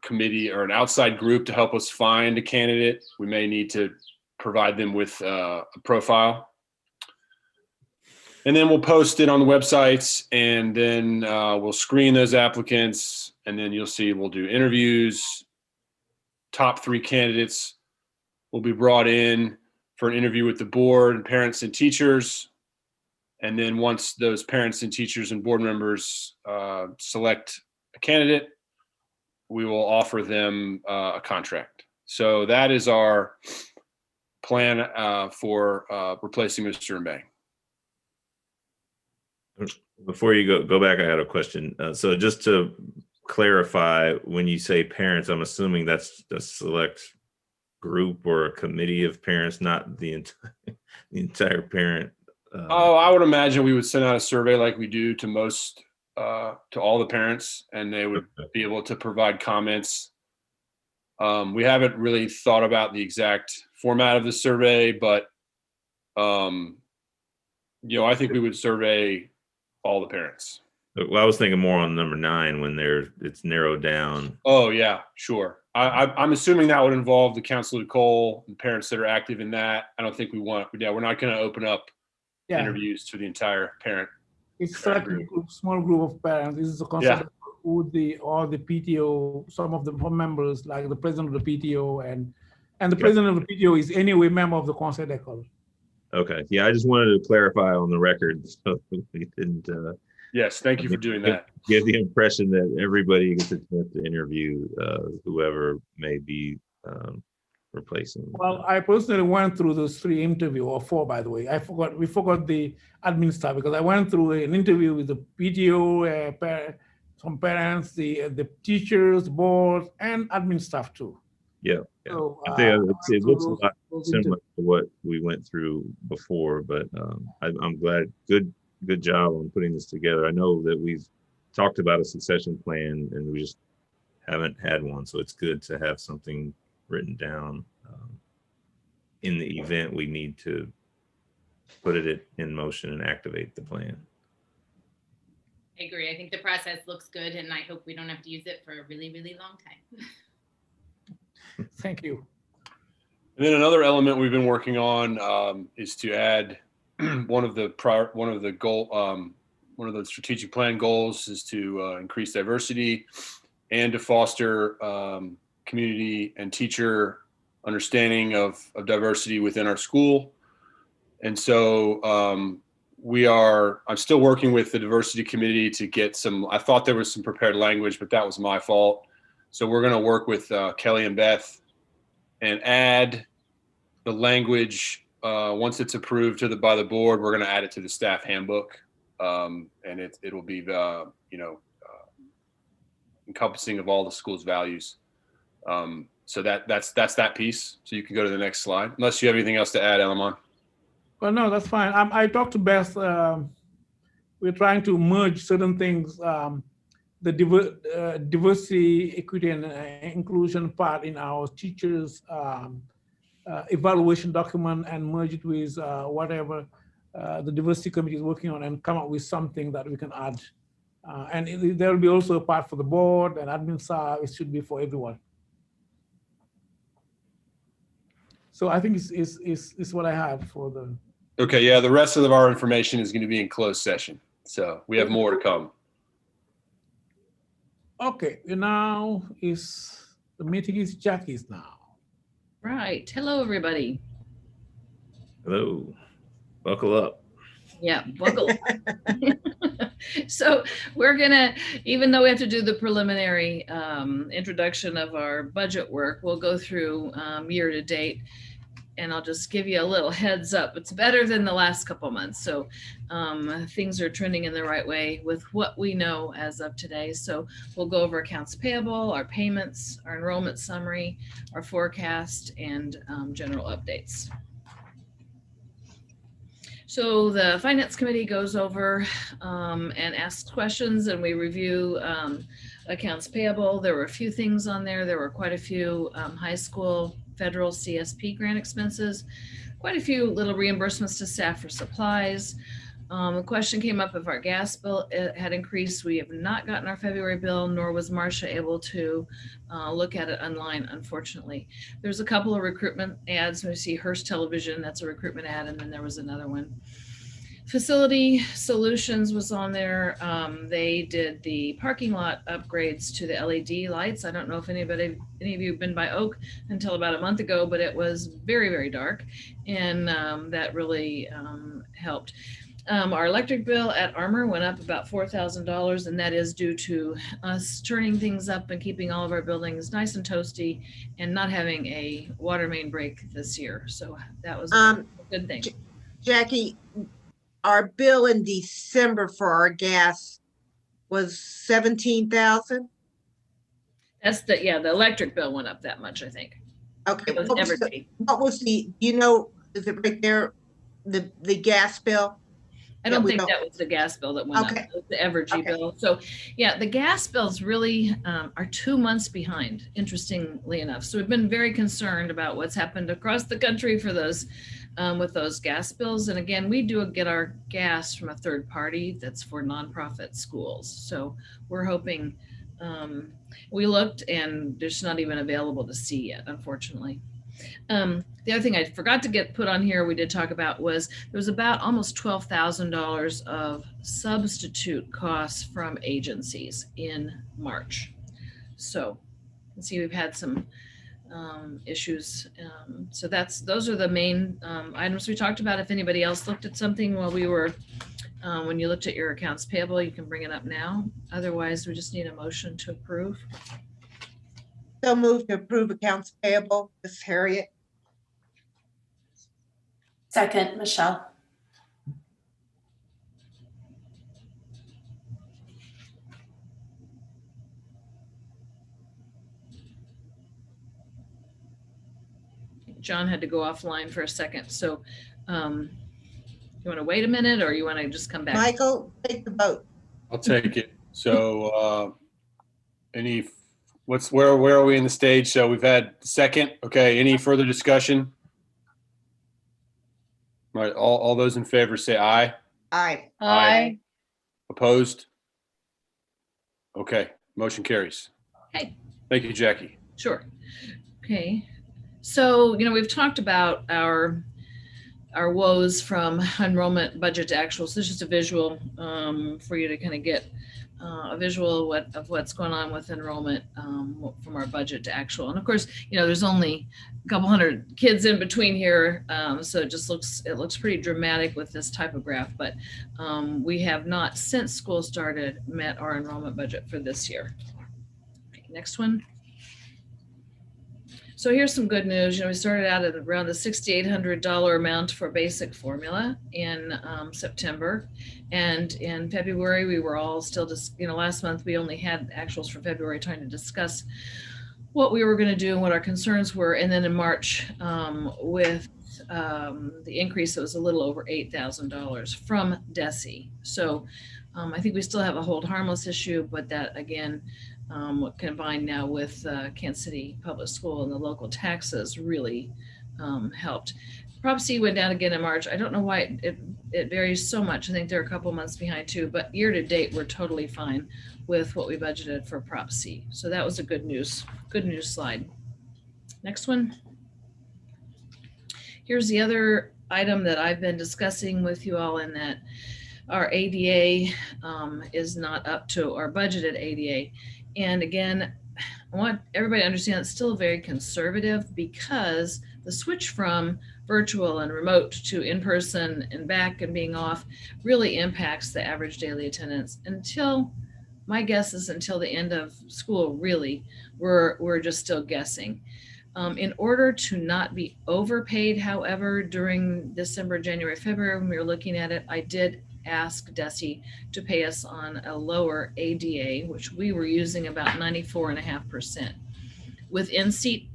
S13: committee or an outside group to help us find a candidate, we may need to provide them with a profile. And then we'll post it on the websites, and then we'll screen those applicants, and then you'll see we'll do interviews. Top 3 candidates will be brought in for an interview with the board, parents, and teachers. And then once those parents and teachers and board members select a candidate, we will offer them a contract. So that is our plan for replacing Mr. Mbang.
S1: Before you go back, I had a question. So just to clarify, when you say parents, I'm assuming that's a select group or a committee of parents, not the entire parent.
S13: I would imagine we would send out a survey like we do to to all the parents, and they would be able to provide comments. We haven't really thought about the exact format of the survey, but I think we would survey all the parents.
S1: Well, I was thinking more on number 9 when it's narrowed down.
S13: Oh yeah, sure. I'm assuming that would involve the Council of Cole and parents that are active in that. I don't think we're not going to open up interviews to the entire parent.
S7: It's select small group of parents. This is a concept with all the PTO, some of the members, like the president of the PTO, and the president of the PTO is anyway member of the Conseil d'École.
S1: Okay. Yeah, I just wanted to clarify on the record, so we didn't.
S13: Yes, thank you for doing that.
S1: Give the impression that everybody gets a chance to interview whoever may be replacing.
S7: Well, I personally went through those 3 interviews, or 4, by the way. We forgot the admin staff, because I went through an interview with the PTO, some parents, the teachers, board, and admin staff too.
S1: Yeah.
S7: So,
S1: it looks a lot similar to what we went through before, but I'm glad. Good job on putting this together. I know that we've talked about a succession plan and we just haven't had one. So it's good to have something written down in the event we need to put it in motion and activate the plan.
S9: I agree. I think the process looks good, and I hope we don't have to use it for a really, really long time.
S7: Thank you.
S13: And then another element we've been working on is to add one of the strategic plan goals is to increase diversity and to foster community and teacher understanding of diversity within our school. And so I'm still working with the diversity committee to get some, I thought there was some prepared language, but that was my fault. So we're going to work with Kelly and Beth and add the language once it's approved by the board. We're going to add it to the staff handbook, and it'll be encompassing of all the school's values. So that's that piece. So you can go to the next slide, unless you have anything else to add, Elamon.
S7: Well, no, that's fine. I talked to Beth. We're trying to merge certain things, the diversity, equity, and inclusion part in our teachers' evaluation document and merge it with whatever the diversity committee is working on and come up with something that we can add. And there will be also a part for the board and admin staff. It should be for everyone. So I think it's what I have for the.
S13: Okay, yeah, the rest of our information is going to be in closed session. So we have more to come.
S7: Okay, now the meeting is Jackie's now.
S14: Right. Hello, everybody.
S1: Hello. Buckle up.
S14: Yeah, buckle up. So we're gonna, even though we have to do the preliminary introduction of our budget work, we'll go through year to date, and I'll just give you a little heads up. It's better than the last couple months. So things are trending in the right way with what we know as of today. So we'll go over accounts payable, our payments, our enrollment summary, our forecast, and general updates. So the finance committee goes over and asks questions, and we review accounts payable. There were a few things on there. There were quite a few high school federal CSP grant expenses, quite a few little reimbursements to staff for supplies. The question came up if our gas bill had increased. We have not gotten our February bill, nor was Marcia able to look at it online, unfortunately. There's a couple of recruitment ads. We see Hearst Television, that's a recruitment ad, and then there was another one. Facility Solutions was on there. They did the parking lot upgrades to the LED lights. I don't know if any of you have been by Oak until about a month ago, but it was very, very dark, and that really helped. Our electric bill at Armour went up about $4,000, and that is due to us turning things up and keeping all of our buildings nice and toasty and not having a water main break this year. So that was a good thing.
S8: Jackie, our bill in December for our gas was 17,000.
S14: That's the electric bill went up that much, I think.
S8: Okay.
S14: It was
S8: what was the, is it right there, the gas bill?
S14: I don't think that was the gas bill that went up. It was the Evergy bill. So yeah, the gas bills really are 2 months behind, interestingly enough. So we've been very concerned about what's happened across the country for those with those gas bills. And again, we do get our gas from a third party that's for nonprofit schools. So we're hoping, we looked and there's not even available to see yet, unfortunately. The other thing I forgot to get put on here, we did talk about, was there was about almost $12,000 of substitute costs from agencies in March. So you can see we've had some issues. So those are the main items we talked about. If anybody else looked at something while we were, when you looked at your accounts payable, you can bring it up now. Otherwise, we just need a motion to approve.
S8: So move to approve accounts payable, Ms. Harriet.
S2: Second, Michelle.
S14: John had to go offline for a second. So you want to wait a minute or you want to just come back?
S8: Michael, take the vote.
S13: I'll take it. So where are we in the stage? So we've had second. Okay. Any further discussion? All right. All those in favor say aye.
S8: Aye.
S14: Aye.
S13: Opposed? Okay. Motion carries.
S14: Okay.
S13: Thank you, Jackie.
S14: Sure. Okay. So, we've talked about our woes from enrollment budget to actuals. This is just a visual for you to kind of get a visual of what's going on with enrollment from our budget to actual. And of course, there's only a couple hundred kids in between here, so it looks pretty dramatic with this type of graph. But we have not, since school started, met our enrollment budget for this year. Okay, next one. So here's some good news. We started out at around the $6,800 amount for basic formula in September. And in February, we were all still just, last month we only had actuals for February, trying to discuss what we were going to do and what our concerns were. And then in March, with the increase, it was a little over $8,000 from DESE. So I think we still have a hold harmless issue, but that again, combined now with Kansas City Public School and the local taxes really helped. Prop C went down again in March. I don't know why it varies so much. I think they're a couple months behind too, but year to date, we're totally fine with what we budgeted for Prop C. So that was a good news slide. Next one. Here's the other item that I've been discussing with you all, in that our ADA is not up to our budgeted ADA. And again, I want everybody to understand it's still very conservative, because the switch from virtual and remote to in-person and back and being off really impacts the average daily attendance. Until, my guess is until the end of school, really, we're just still guessing. In order to not be overpaid, however, during December, January, February, when we were looking at it, I did ask DESE to pay us on a lower ADA, which we were using about 94.5%. With in-seat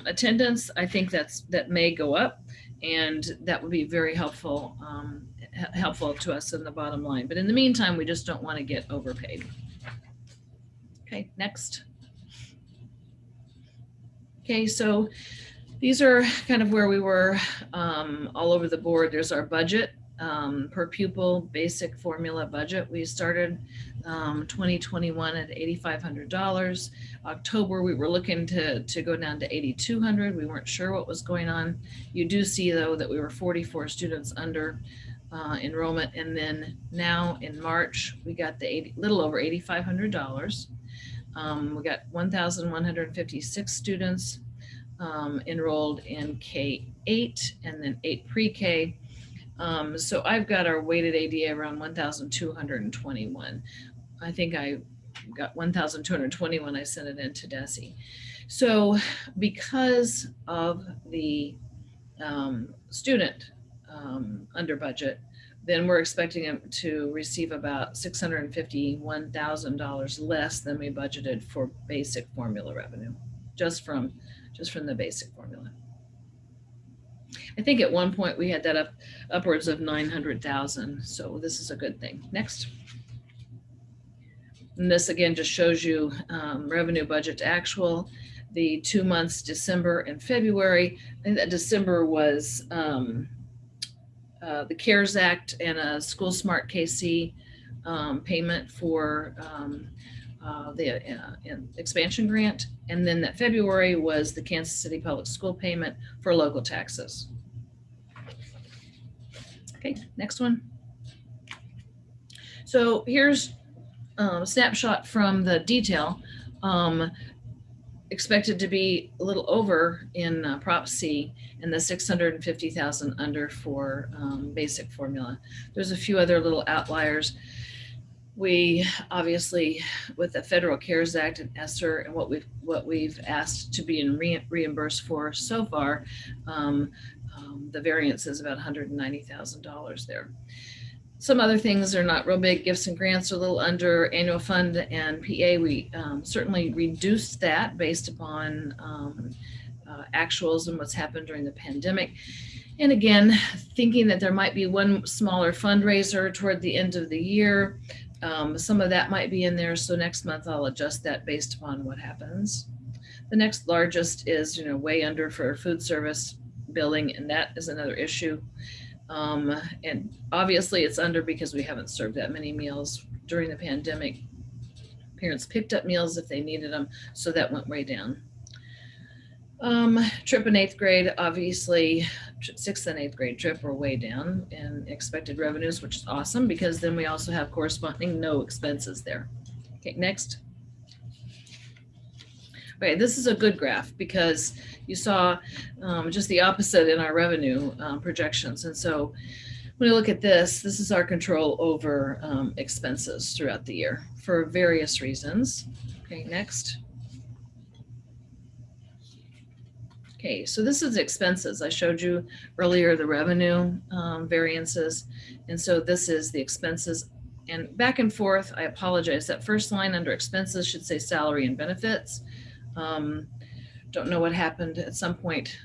S14: attendance, I think that may go up, and that would be very helpful to us in the bottom line. But in the meantime, we just don't want to get overpaid. Okay, next. Okay, so these are kind of where we were all over the board. There's our budget. Per pupil basic formula budget. We started 2021 at $8,500. October, we were looking to go down to $8,200. We weren't sure what was going on. You do see though that we were 44 students under enrollment. And then now in March, we got the little over $8,500. We got 1,156 students enrolled in K-8 and then 8 pre-K. So I've got our weighted ADA around 1,221. I think I got 1,221. I sent it in to DESE. So because of the student under budget, then we're expecting them to receive about $651,000 less than we budgeted for basic formula revenue, just from the basic formula. I think at one point we had that upwards of 900,000. So this is a good thing. Next. And this again just shows you revenue budget to actual. The 2 months, December and February. I think that December was the CARES Act and a School Smart KC payment for the expansion grant. And then that February was the Kansas City Public School payment for local taxes. Okay, next one. So here's a snapshot from the detail. Expected to be a little over in Prop C and the 650,000 under for basic formula. There's a few other little outliers. We obviously, with the Federal CARES Act and ESSER and what we've asked to be reimbursed for so far, the variance is about $190,000 there. Some other things are not real big. Gifts and grants are a little under. Annual fund and PA, we certainly reduced that based upon actuals and what's happened during the pandemic. And again, thinking that there might be one smaller fundraiser toward the end of the year. Some of that might be in there. So next month I'll adjust that based upon what happens. The next largest is, way under for food service billing, and that is another issue. And obviously it's under because we haven't served that many meals during the pandemic. Parents picked up meals if they needed them, so that went way down. Trip in 8th grade, obviously 6th and 8th grade trip are way down in expected revenues, which is awesome because then we also have corresponding no expenses there. Okay, next. Okay, this is a good graph because you saw just the opposite in our revenue projections. And so when you look at this, this is our control over expenses throughout the year for various reasons. Okay, next. Okay, so this is expenses. I showed you earlier the revenue variances. And so this is the expenses. And back and forth, I apologize. That first line under expenses should say salary and benefits. Don't know what happened at some point,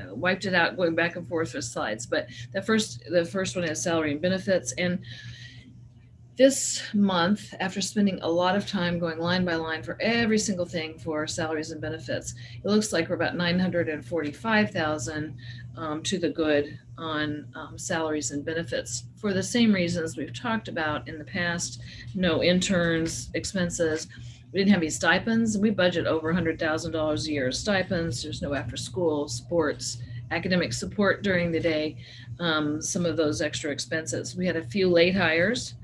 S14: wiped it out going back and forth with slides. But the first one is salary and benefits. And this month, after spending a lot of time going line by line for every single thing for salaries and benefits, it looks like we're about 945,000 to the good on salaries and benefits for the same reasons we've talked about in the past. No interns, expenses. We didn't have any stipends. We budget over $100,000 a year stipends. There's no after school, sports, academic support during the day, some of those extra expenses. We had a few late hires.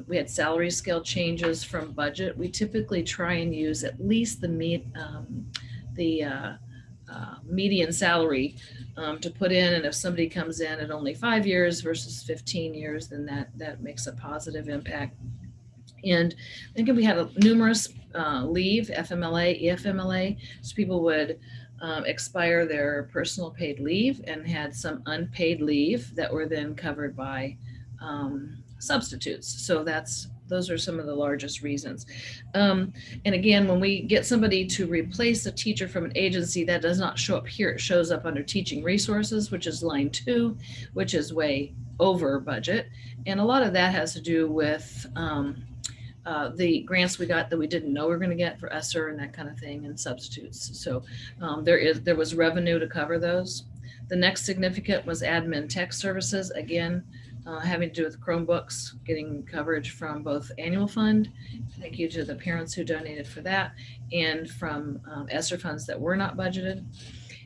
S14: We had salary scale changes from budget. We typically try and use at least the median salary to put in. And if somebody comes in at only 5 years versus 15 years, then that makes a positive impact. And then we had numerous leave, FMLA, EFMLA, so people would expire their personal paid leave and had some unpaid leave that were then covered by substitutes. So those are some of the largest reasons. And again, when we get somebody to replace a teacher from an agency, that does not show up here. It shows up under teaching resources, which is line 2, which is way over budget. And a lot of that has to do with the grants we got that we didn't know we were going to get for ESSER and that kind of thing, and substitutes. So there was revenue to cover those. The next significant was admin tech services, again, having to do with Chromebooks, getting coverage from both annual fund, thank you to the parents who donated for that, and from ESSER funds that were not budgeted.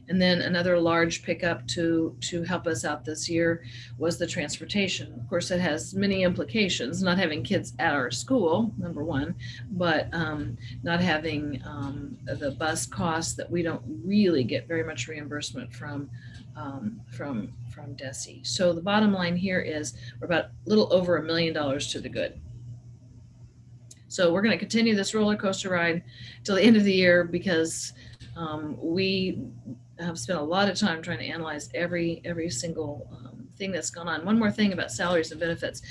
S14: And then another large pickup to help us out this year was the transportation. Of course, it has many implications, not having kids at our school, number one, but not having the bus costs that we don't really get very much reimbursement from DESE. So the bottom line here is we're about a little over $1 million to the good. So we're going to continue this roller coaster ride till the end of the year because we have spent a lot of time trying to analyze every single thing that's gone on. One more thing about salaries and benefits,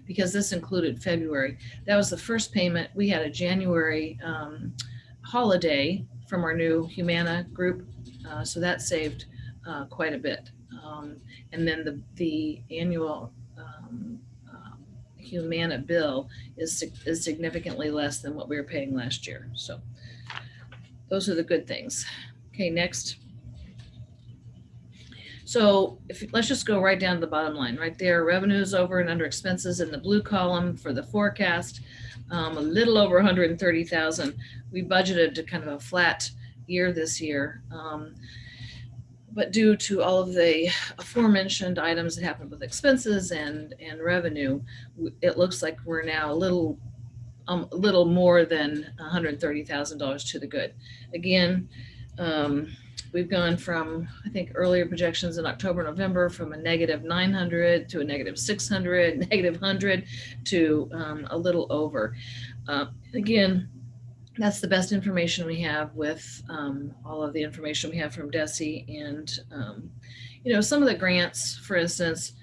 S14: because this included February. That was the first payment. We had a January holiday from our new Humana group, so that saved quite a bit. And then the annual Humana bill is significantly less than what we were paying last year. So those are the good things. Okay, next. So let's just go right down to the bottom line right there. Revenues over and under expenses in the blue column for the forecast, a little over 130,000. We budgeted to kind of a flat year this year. But due to all of the aforementioned items that happened with expenses and revenue, it looks like we're now a little more than $130,000 to the good. Again, we've gone from, I think, earlier projections in October, November, from a negative 900 to a negative 600, negative 100 to a little over. Again, that's the best information we have with all of the information we have from DESE. And, you know, some of the grants, for instance,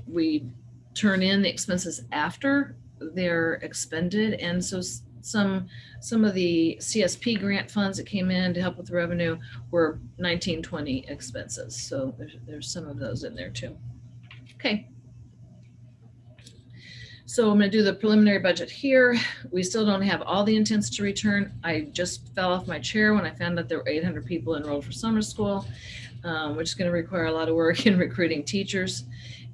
S14: we turn in the expenses after they're expended. And so some of the CSP grant funds that came in to help with the revenue were 1920 expenses. So there's some of those in there too. Okay. So I'm going to do the preliminary budget here. We still don't have all the intents to return. I just fell off my chair when I found out there were 800 people enrolled for summer school, which is going to require a lot of work in recruiting teachers.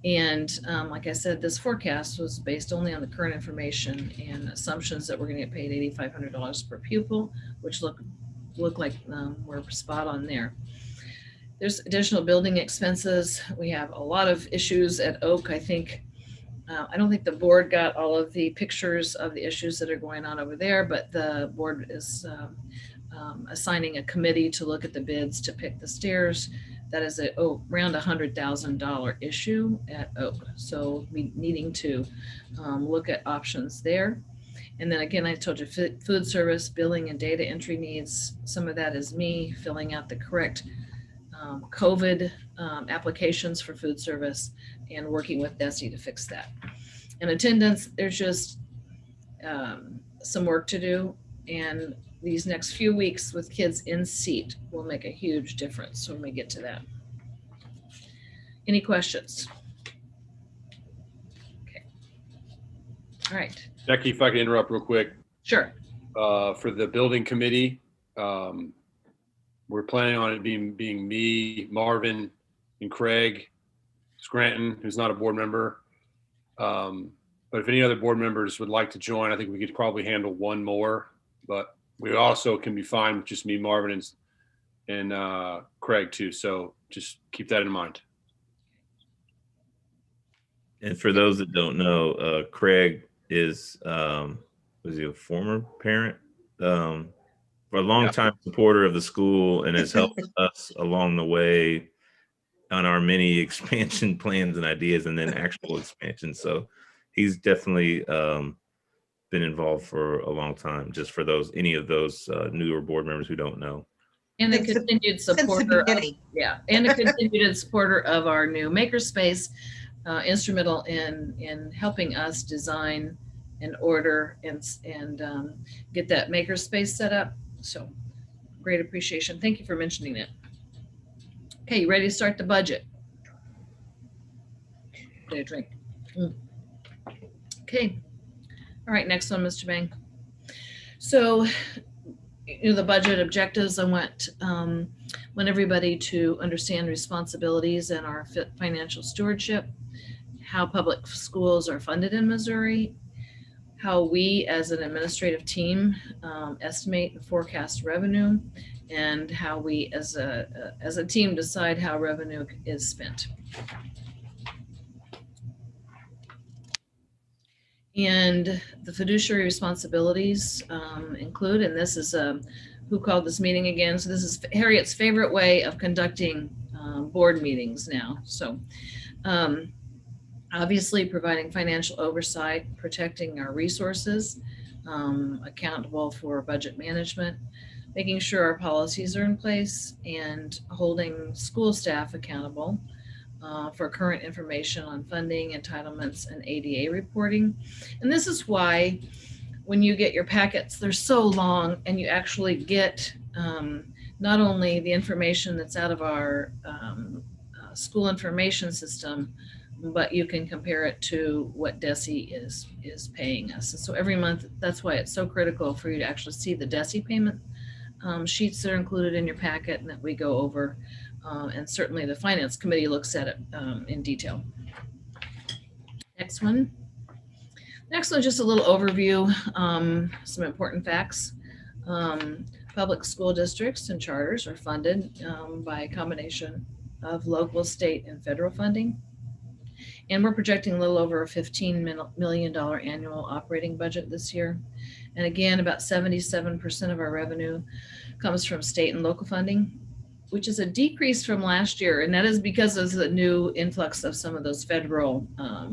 S14: And like I said, this forecast was based only on the current information and assumptions that we're going to get paid $8,500 per pupil, which look look like we're spot on there. There's additional building expenses. We have a lot of issues at Oak. I think, I don't think the board got all of the pictures of the issues that are going on over there, but the board is assigning a committee to look at the bids to pick the stairs. That is around $100,000 issue at Oak. So we needing to look at options there. And then again, I told you food service, billing and data entry needs. Some of that is me filling out the correct COVID applications for food service and working with Desi to fix that. And attendance, there's just some work to do. And these next few weeks with kids in seat will make a huge difference when we get to that. Any questions? Okay. All right.
S13: Jackie, if I can interrupt real quick.
S14: Sure.
S13: For the building committee, we're planning on it being me, Marvin, and Craig Scranton, who's not a board member. But if any other board members would like to join, I think we could probably handle one more. But we also can be fine with just me, Marvin, and Craig too. So just keep that in mind.
S1: And for those that don't know, Craig is, was he a former parent? For a long time supporter of the school and has helped us along the way on our many expansion plans and ideas and then actual expansion. So he's definitely been involved for a long time, just for any of those newer board members who don't know.
S14: And a continued supporter and a continued supporter of our new makerspace, instrumental in helping us design and order and get that makerspace set up. So great appreciation. Thank you for mentioning it. Okay, you ready to start the budget? Get a drink. Okay. All right, next one, Mr. Bang. So, the budget objectives, I want everybody to understand responsibilities and our financial stewardship, how public schools are funded in Missouri, how we as an administrative team estimate and forecast revenue, and how we as a team decide how revenue is spent. And the fiduciary responsibilities include, and this is who called this meeting again. So this is Harriet's favorite way of conducting board meetings now. So obviously providing financial oversight, protecting our resources, accountable for budget management, making sure our policies are in place, and holding school staff accountable for current information on funding, entitlements, and ADA reporting. And this is why when you get your packets, they're so long, and you actually get not only the information that's out of our school information system, but you can compare it to what DESI is paying us. And so every month, that's why it's so critical for you to actually see the DESI payment sheets that are included in your packet and that we go over. And certainly the finance committee looks at it in detail. Next one. Next one, just a little overview, some important facts. Public school districts and charters are funded by a combination of local, state, and federal funding. And we're projecting a little over a $15 million annual operating budget this year. And again, about 77% of our revenue comes from state and local funding, which is a decrease from last year. And that is because of the new influx of some of those federal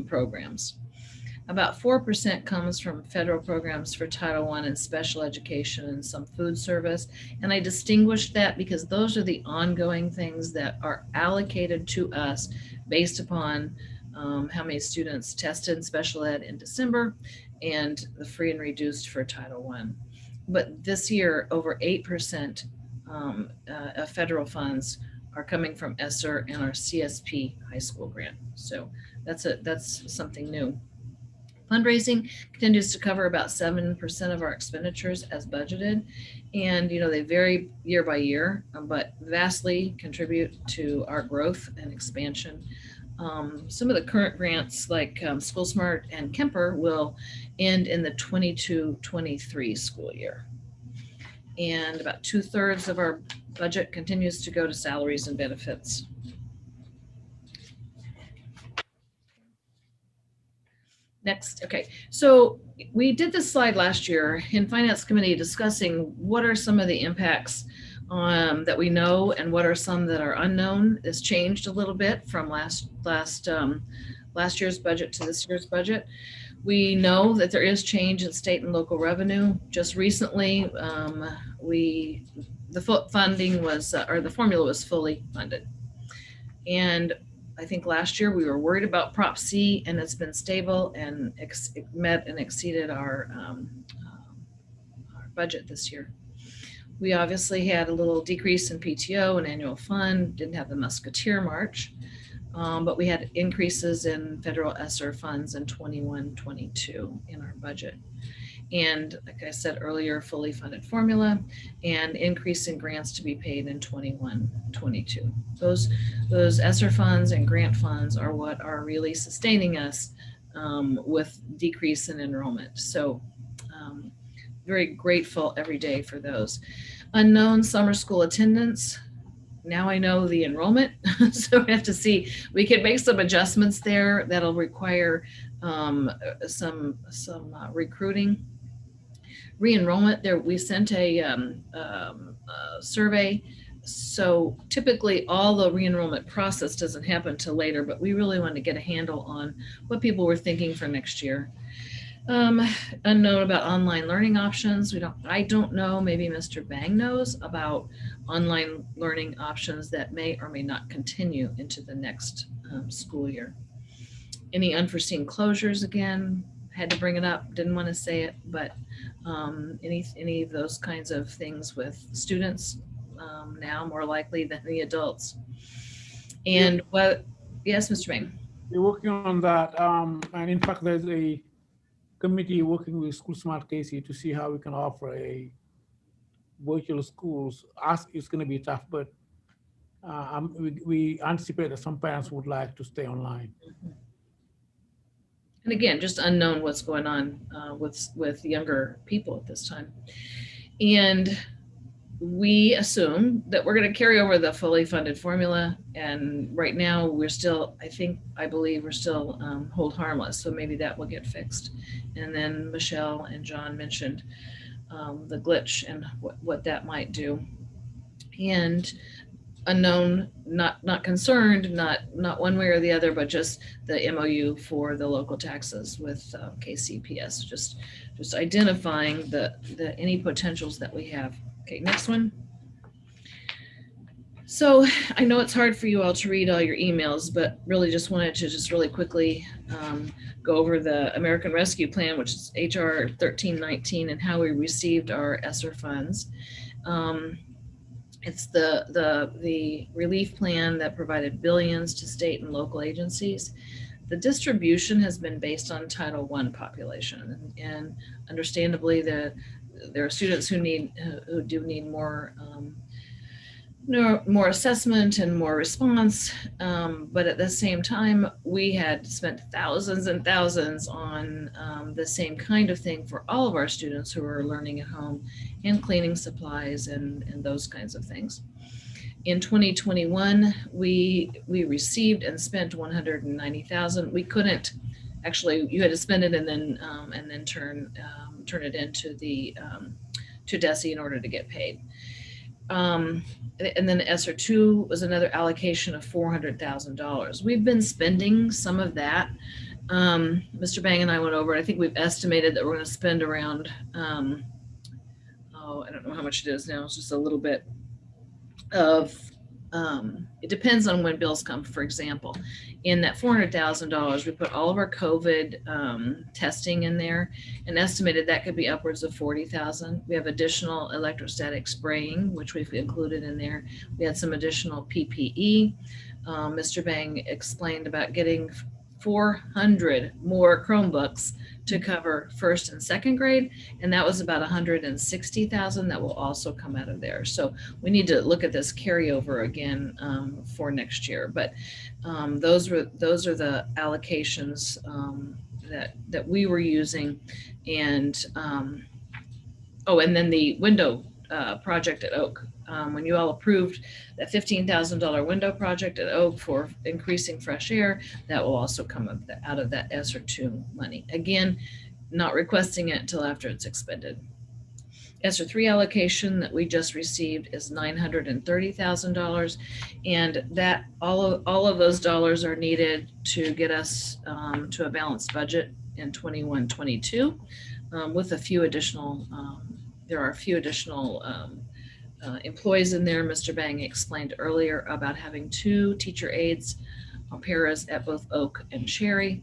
S14: programs. About 4% comes from federal programs for Title I and special education and some food service. And I distinguished that because those are the ongoing things that are allocated to us based upon how many students tested in special ed in December and the free and reduced for Title I. But this year, over 8% of federal funds are coming from ESSER and our CSP high school grant. So that's something new. Fundraising continues to cover about 7% of our expenditures as budgeted. And, they vary year by year, but vastly contribute to our growth and expansion. Some of the current grants like School Smart and Kemper will end in the 22-23 school year. And about 2/3 of our budget continues to go to salaries and benefits. Next, okay. So we did this slide last year in Finance Committee discussing what are some of the impacts that we know and what are some that are unknown. It's changed a little bit from last year's budget to this year's budget. We know that there is change in state and local revenue. Just recently, the funding was, or the formula was fully funded. And I think last year we were worried about Prop C, and it's been stable and it met and exceeded our budget this year. We obviously had a little decrease in PTO and annual fund, didn't have the Musketeer March, but we had increases in federal ESSER funds in 21-22 in our budget. And like I said earlier, fully funded formula and increase in grants to be paid in 21-22. Those ESSER funds and grant funds are what are really sustaining us with decrease in enrollment. So very grateful every day for those. Unknown summer school attendance. Now I know the enrollment, so we have to see, we can make some adjustments there that'll require some recruiting. Re-enrollment, there we sent a survey. So typically all the re-enrollment process doesn't happen till later, but we really want to get a handle on what people were thinking for next year. Unknown about online learning options. I don't know, maybe Mr. Bang knows about online learning options that may or may not continue into the next school year. Any unforeseen closures, again, had to bring it up, didn't want to say it, but any of those kinds of things with students now more likely than the adults. And yes, Mr. Bang.
S7: We're working on that. And in fact, there's a committee working with School Smart Casey to see how we can offer a virtual schools. It's going to be tough, but we anticipate that some parents would like to stay online.
S14: And again, just unknown what's going on with younger people at this time. And we assume that we're going to carry over the fully funded formula. And right now we're still, I believe we're still hold harmless. So maybe that will get fixed. And then Michelle and John mentioned the glitch and what that might do. And unknown, not concerned, not one way or the other, but just the MOU for the local taxes with KCPS, just identifying any potentials that we have. Okay, next one. So I know it's hard for you all to read all your emails, but really just wanted to really quickly go over the American Rescue Plan, which is HR 1319, and how we received our ESSER funds. It's the relief plan that provided billions to state and local agencies. The distribution has been based on Title I population, and understandably there are students who do need more assessment and more response, but at the same time we had spent thousands and thousands on the same kind of thing for all of our students who are learning at home, and cleaning supplies and those kinds of things. In 2021 we received and spent 190,000. We couldn't actually, you had to spend it and then turn it into to DESE in order to get paid. And then ESSER 2 was another allocation of $400,000. We've been spending some of that. Mr. Bang and I went over it. I think we've estimated that we're going to spend around, I don't know how much it is now. It's just a little bit of, it depends on when bills come. For example, in that $400,000, we put all of our COVID testing in there, and estimated that could be upwards of $40,000. We have additional electrostatic spraying, which we've included in there. We had some additional PPE. Mr. Bang explained about getting 400 more Chromebooks to cover first and second grade, and that was about 160,000 that will also come out of there. So we need to look at this carryover again for next year. But those are the allocations that we were using, and and then the window project at Oak. When you all approved that $15,000 window project at Oak for increasing fresh air, that will also come out of that ESSER 2 money. Again, not requesting it until after it's expended. ESSER 3 allocation that we just received is $930,000, and that all of those dollars are needed to get us to a balanced budget in 21-22, with a few additional. There are a few additional employees in there. Mr. Bang explained earlier about having 2 teacher aides, paras at both Oak and Cherry.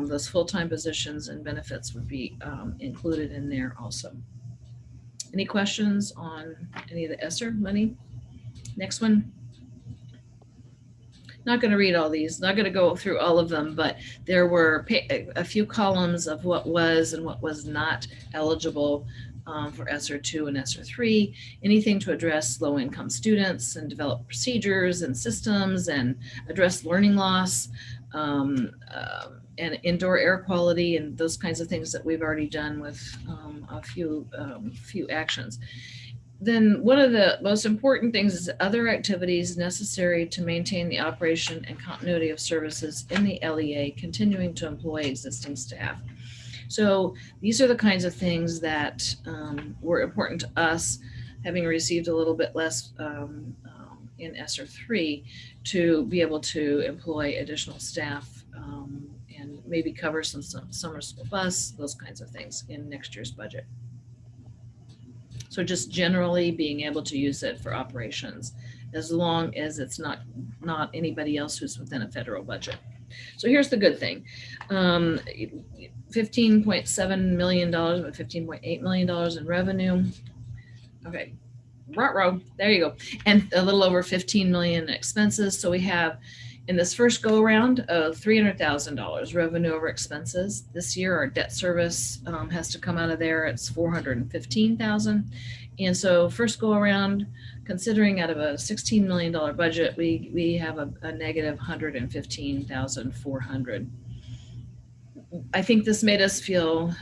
S14: Those full-time positions and benefits would be included in there also. Any questions on any of the ESSER money? Next one. Not going to read all these, not going to go through all of them, but there were a few columns of what was and what was not eligible for ESSER 2 and ESSER 3, anything to address low-income students and develop procedures and systems and address learning loss and indoor air quality and those kinds of things that we've already done with a few actions. Then one of the most important things is other activities necessary to maintain the operation and continuity of services in the LEA, continuing to employ existing staff. So these are the kinds of things that were important to us, having received a little bit less in ESSER 3, to be able to employ additional staff and maybe cover some summer school bus, those kinds of things in next year's budget. So just generally being able to use it for operations, as long as it's not anybody else who's within a federal budget. So here's the good thing. $15.7 million, but $15.8 million in revenue. Okay, there you go. And a little over 15 million in expenses. So we have, in this first go around, $300,000 revenue over expenses. This year, our debt service has to come out of there. It's $415,000. And so first go around, considering out of a $16 million budget, we have a negative $115,400. I think this made us feel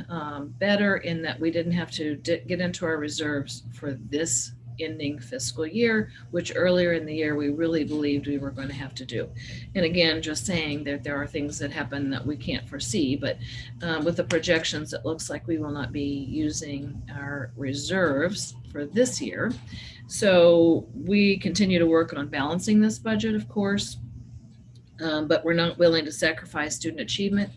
S14: better in that we didn't have to get into our reserves for this ending fiscal year, which earlier in the year we really believed we were going to have to do. And again, just saying that there are things that happen that we can't foresee, but with the projections, it looks like we will not be using our reserves for this year. So we continue to work on balancing this budget, of course, but we're not willing to sacrifice student achievement.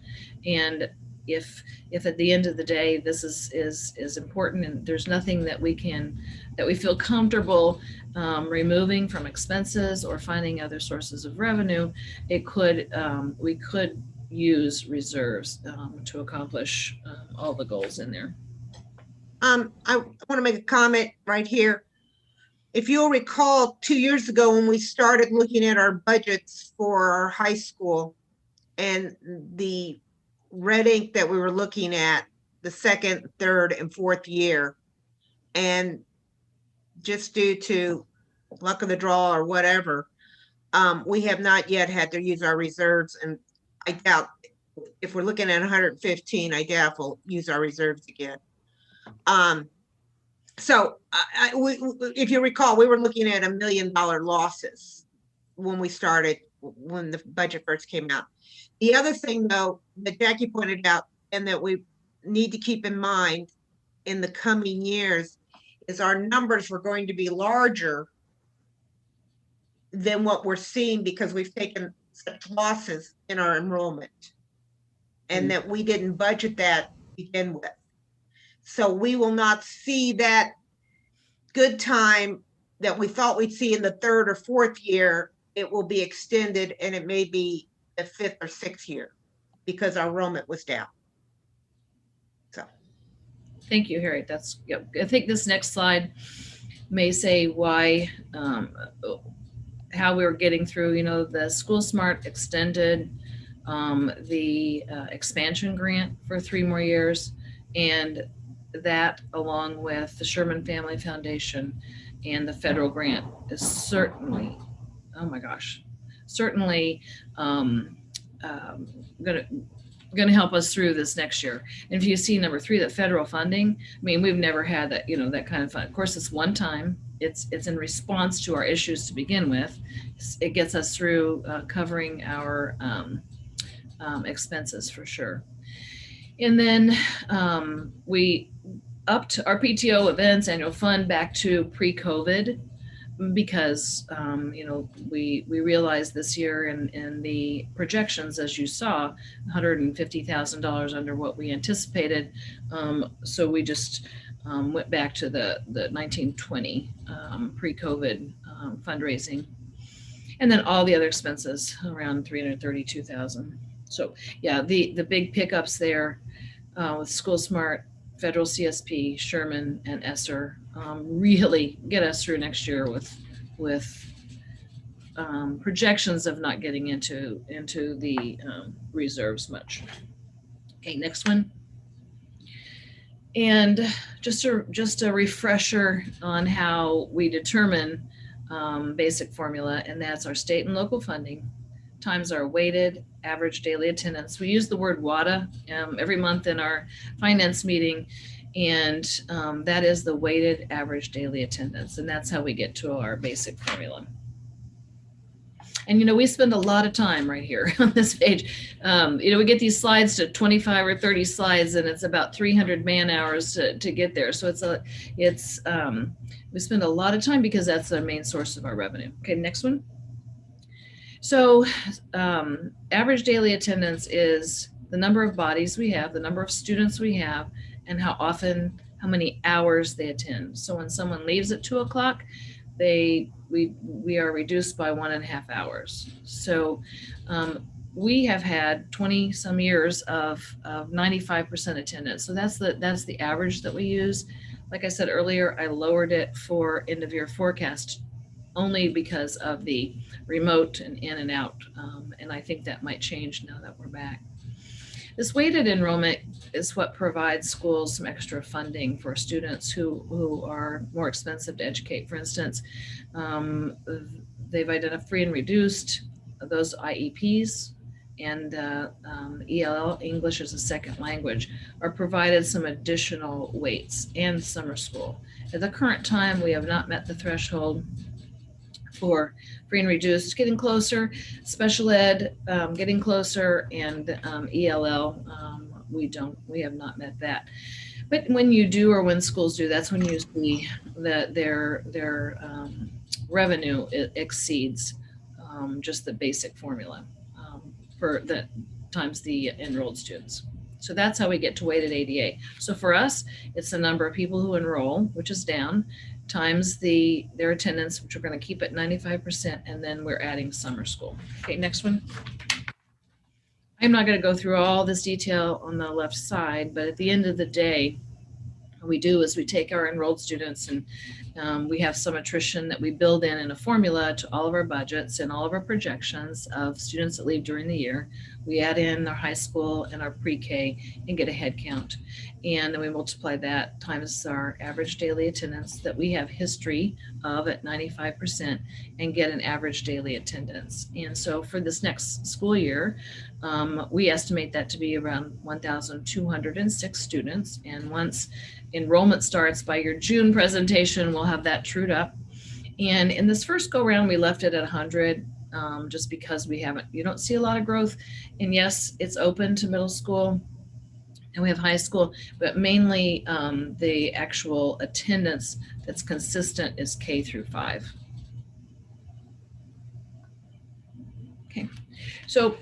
S14: And if at the end of the day this is important and there's nothing that we feel comfortable removing from expenses or finding other sources of revenue, we could use reserves to accomplish all the goals in there.
S8: I want to make a comment right here. If you'll recall, 2 years ago when we started looking at our budgets for our high school, and the red ink that we were looking at the second, third, and fourth year, and just due to luck of the draw or whatever, we have not yet had to use our reserves, and I doubt, if we're looking at 115, I doubt we'll use our reserves again. So if you recall, we were looking at $1 million losses when we started, when the budget first came out. The other thing, though, that Jackie pointed out and that we need to keep in mind in the coming years is our numbers were going to be larger than what we're seeing because we've taken such losses in our enrollment, and that we didn't budget that to begin with. So we will not see that good time that we thought we'd see in the third or fourth year. It will be extended, and it may be the fifth or sixth year because our enrollment was down. So.
S14: Thank you, Harriet. I think this next slide may say why, how we were getting through, the School Smart extended the expansion grant for 3 more years, and that along with the Sherman Family Foundation and the federal grant is certainly, oh my gosh, certainly going going to help us through this next year. And if you see number 3, that federal funding, I mean, we've never had that, that kind of fund. Of course, it's one time. It's in response to our issues to begin with. It gets us through covering our expenses for sure. And then we upped our PTO events annual fund back to pre-COVID, because we realized this year in the projections, as you saw, $150,000 under what we anticipated. So we just went back to the 1920 pre-COVID fundraising, and then all the other expenses around $332,000. So yeah, the big pickups there with School Smart, Federal CSP, Sherman, and ESSER really get us through next year with projections of not getting into the reserves much. Okay, next one. And just a refresher on how we determine basic formula, and that's our state and local funding times our weighted average daily attendance. We use the word WADA every month in our finance meeting, and that is the weighted average daily attendance, and that's how we get to our basic formula. And we spend a lot of time right here on this page. We get these slides to 25 or 30 slides, and it's about 300 man hours to get there. So we spend a lot of time because that's the main source of our revenue. Okay, next one. So average daily attendance is the number of bodies we have, the number of students we have, and how many hours they attend. So when someone leaves at 2 o'clock, we are reduced by 1.5 hours. So we have had 20 some years of 95% attendance. So that's the average that we use. Like I said earlier, I lowered it for end of year forecast only because of the remote and in and out. And I think that might change now that we're back. This weighted enrollment is what provides schools some extra funding for students who are more expensive to educate. For instance, they've identified free and reduced, those IEPs, and ELL, English as a second language, are provided some additional weights, and summer school. At the current time, we have not met the threshold for free and reduced, getting closer, special ed, getting closer, and ELL, we have not met that. But when you do, or when schools do, that's when you see that their revenue exceeds just the basic formula for the times the enrolled students. So that's how we get to weighted ADA. So for us, it's the number of people who enroll, which is down, times their attendance, which we're going to keep at 95%, and then we're adding summer school. Okay, next one. I'm not going to go through all this detail on the left side, but at the end of the day, what we do is we take our enrolled students, and we have some attrition that we build in a formula to all of our budgets and all of our projections of students that leave during the year. We add in our high school and our pre-K and get a head count. And then we multiply that times our average daily attendance that we have history of at 95% and get an average daily attendance. And so for this next school year, we estimate that to be around 1,206 students. And once enrollment starts by your June presentation, we'll have that trued up. And in this first go round, we left it at 100 just because you don't see a lot of growth. And yes, it's open to middle school and we have high school, but mainly the actual attendance that's consistent is K through 5. Okay, so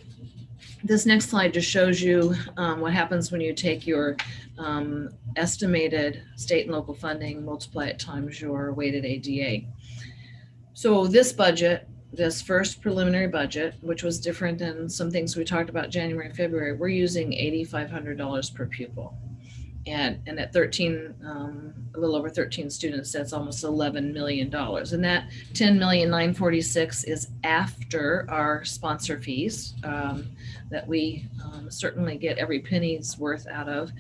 S14: this next slide just shows you what happens when you take your estimated state and local funding, multiply it times your weighted ADA. So this budget, this first preliminary budget, which was different than some things we talked about January and February, we're using $8,500 per pupil. And at 13, a little over 13 students, that's almost $11 million. And that 10,946,000 is after our sponsor fees that we certainly get every penny's worth out of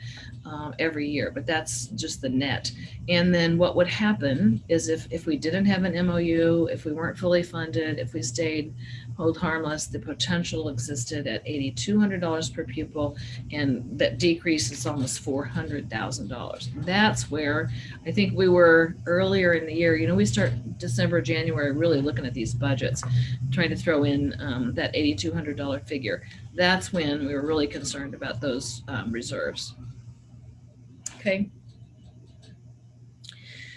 S14: every year, but that's just the net. And then what would happen is if we didn't have an MOU, if we weren't fully funded, if we stayed hold harmless, the potential existed at $8,200 per pupil, and that decrease is almost $400,000. That's where I think we were earlier in the year. You know, we start December, January, really looking at these budgets, trying to throw in that $8,200 figure. That's when we were really concerned about those reserves. Okay.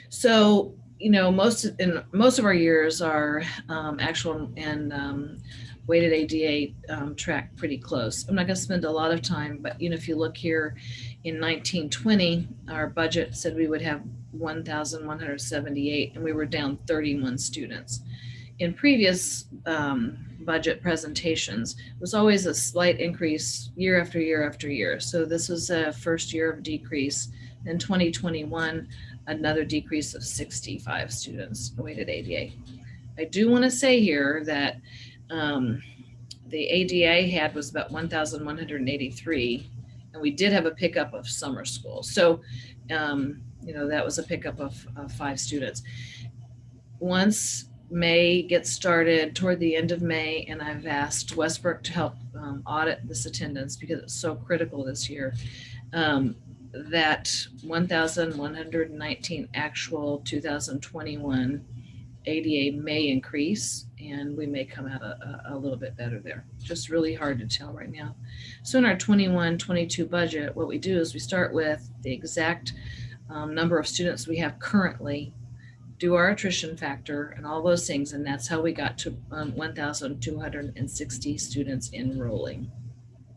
S14: So, you know, most of our years are actual and weighted ADA track pretty close. I'm not going to spend a lot of time, but you know, if you look here in 1920, our budget said we would have 1,178, and we were down 31 students. In previous budget presentations, it was always a slight increase year after year after year. So this was a first year of decrease. In 2021, another decrease of 65 students weighted ADA. I do want to say here that the ADA had was about 1,183, and we did have a pickup of summer school. So, you know, that was a pickup of 5 students. Once May gets started, toward the end of May, and I've asked Westbrook to help audit this attendance because it's so critical this year. That 1,119 actual 2021 ADA may increase, and we may come out a little bit better there. Just really hard to tell right now. So in our 21-22 budget, what we do is we start with the exact number of students we have currently, do our attrition factor and all those things, and that's how we got to 1,260 students enrolling.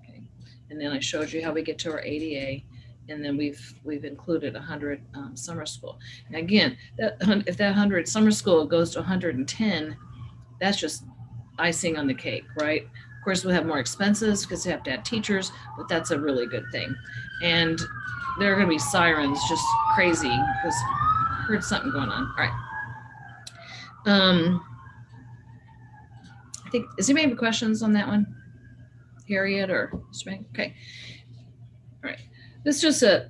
S14: Okay. And then I showed you how we get to our ADA, and then we've included 100 summer school. And again, if that 100 summer school goes to 110, that's just icing on the cake, right? Of course, we'll have more expenses because we have to add teachers, but that's a really good thing. And there are going to be sirens, just crazy, because I heard something going on. All right. I think, does anybody have questions on that one? Harriet or Spring? Okay. All right. This is just a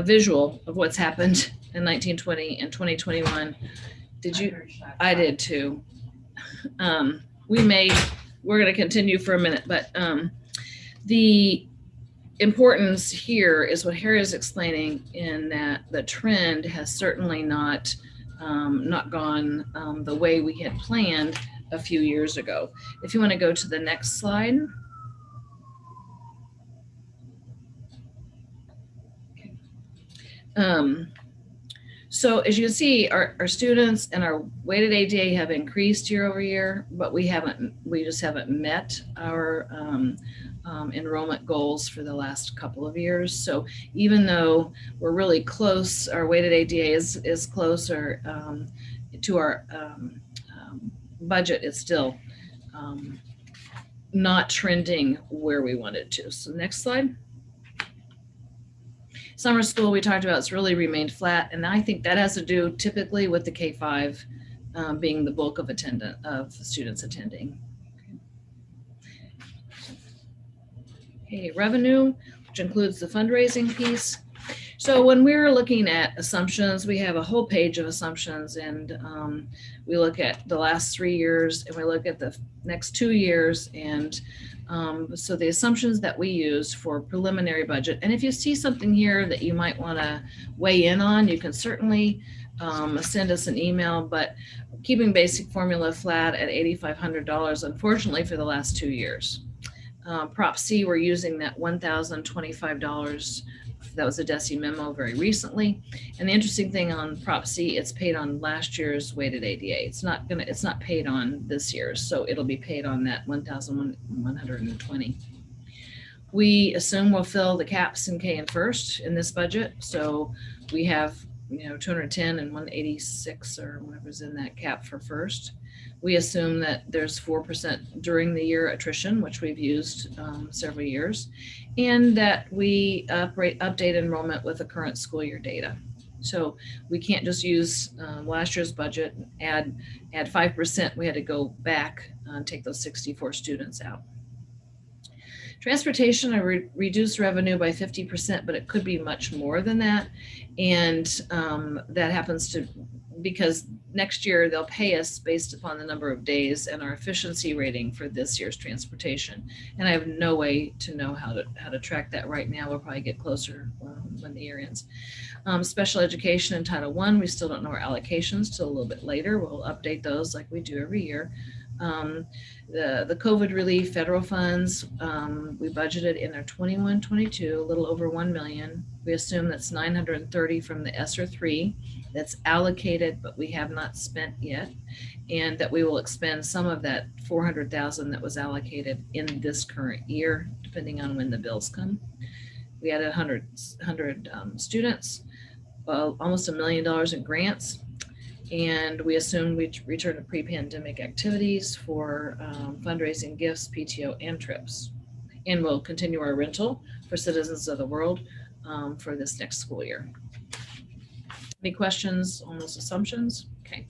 S14: visual of what's happened in 1920 and 2021. Did you? I did too. We're going to continue for a minute, but the importance here is what Harry is explaining, in that the trend has certainly not gone the way we had planned a few years ago. If you want to go to the next slide. So as you can see, our students and our weighted ADA have increased year over year, but we just haven't met our enrollment goals for the last couple of years. So even though we're really close, our weighted ADA is closer to our budget, it's still not trending where we wanted to. So next slide. Summer school, we talked about, it's really remained flat. And I think that has to do typically with the K-5 being the bulk of students attending. Okay, revenue, which includes the fundraising piece. So when we're looking at assumptions, we have a whole page of assumptions, and we look at the last 3 years and we look at the next 2 years. And so the assumptions that we use for preliminary budget, and if you see something here that you might want to weigh in on, you can certainly send us an email, but keeping basic formula flat at $8,500, unfortunately, for the last 2 years. Prop C, we're using that $1,025. That was a DESI memo very recently. And the interesting thing on Prop C, it's paid on last year's weighted ADA. It's not paid on this year's, so it'll be paid on that 1,120. We assume we'll fill the caps in K and First in this budget. So we have 210 and 186 or whatever's in that cap for first. We assume that there's 4% during the year attrition, which we've used several years, and that we update enrollment with the current school year data. So we can't just use last year's budget, add 5%. We had to go back and take those 64 students out. Transportation, I reduced revenue by 50%, but it could be much more than that. And that happens because next year they'll pay us based upon the number of days and our efficiency rating for this year's transportation. And I have no way to know how to track that right now. We'll probably get closer when the year ends. Special education and Title I, we still don't know our allocations till a little bit later. We'll update those like we do every year. The COVID relief federal funds, we budgeted in our 21-22, a little over 1 million. We assume that's 930 from the ESSER 3 that's allocated, but we have not spent yet. And that we will expend some of that 400,000 that was allocated in this current year, depending on when the bills come. We had 100 students, almost $1 million in grants. And we assume we return to pre-pandemic activities for fundraising, gifts, PTO, and trips. And we'll continue our rental for Citizens of the World for this next school year. Any questions on those assumptions? Okay.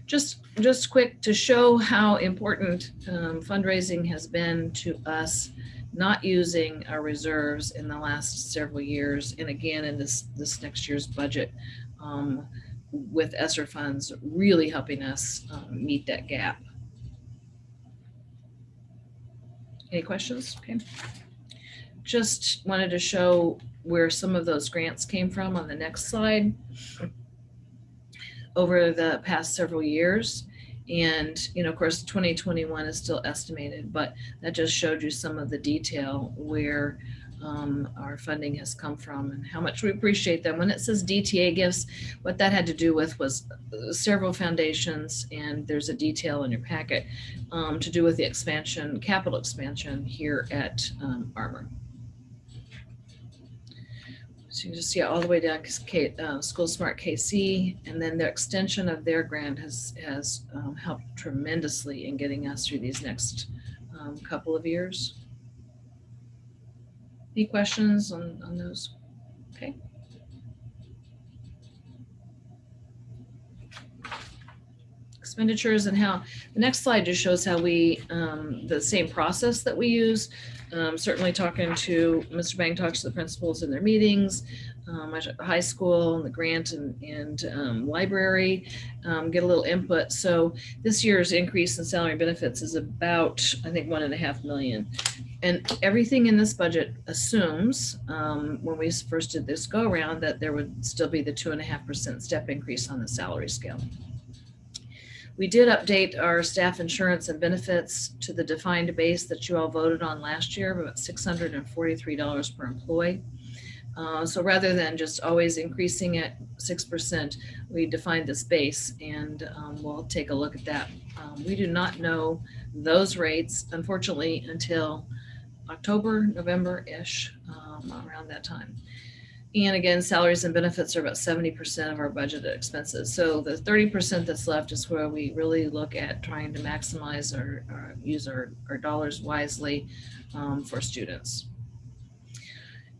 S14: Just quick to show how important fundraising has been to us, not using our reserves in the last several years. And again, in this next year's budget, with ESSER funds really helping us meet that gap. Any questions? Okay. Just wanted to show where some of those grants came from on the next slide over the past several years. And, of course, 2021 is still estimated, but that just showed you some of the detail where our funding has come from and how much we appreciate them. When it says DTA gifts, what that had to do with was several foundations, and there's a detail in your packet to do with the expansion, capital expansion here at Armour. So you can just see all the way down School Smart KC, and then the extension of their grant has helped tremendously in getting us through these next couple of years. Any questions on those? Okay. Expenditures and how, the next slide just shows how we, the same process that we use. Certainly talking to, Mr. Bang talks to the principals in their meetings, high school, and the grant and library, get a little input. So this year's increase in salary and benefits is about, I think, $1.5 million. And everything in this budget assumes, when we first did this go around, that there would still be the 2.5% step increase on the salary scale. We did update our staff insurance and benefits to the defined base that you all voted on last year, about $643 per employee. So rather than just always increasing at 6%, we defined this base, and we'll take a look at that. We do not know those rates, unfortunately, until October, November-ish, around that time. And again, salaries and benefits are about 70% of our budgeted expenses. So the 30% that's left is where we really look at trying to maximize or use our dollars wisely for students.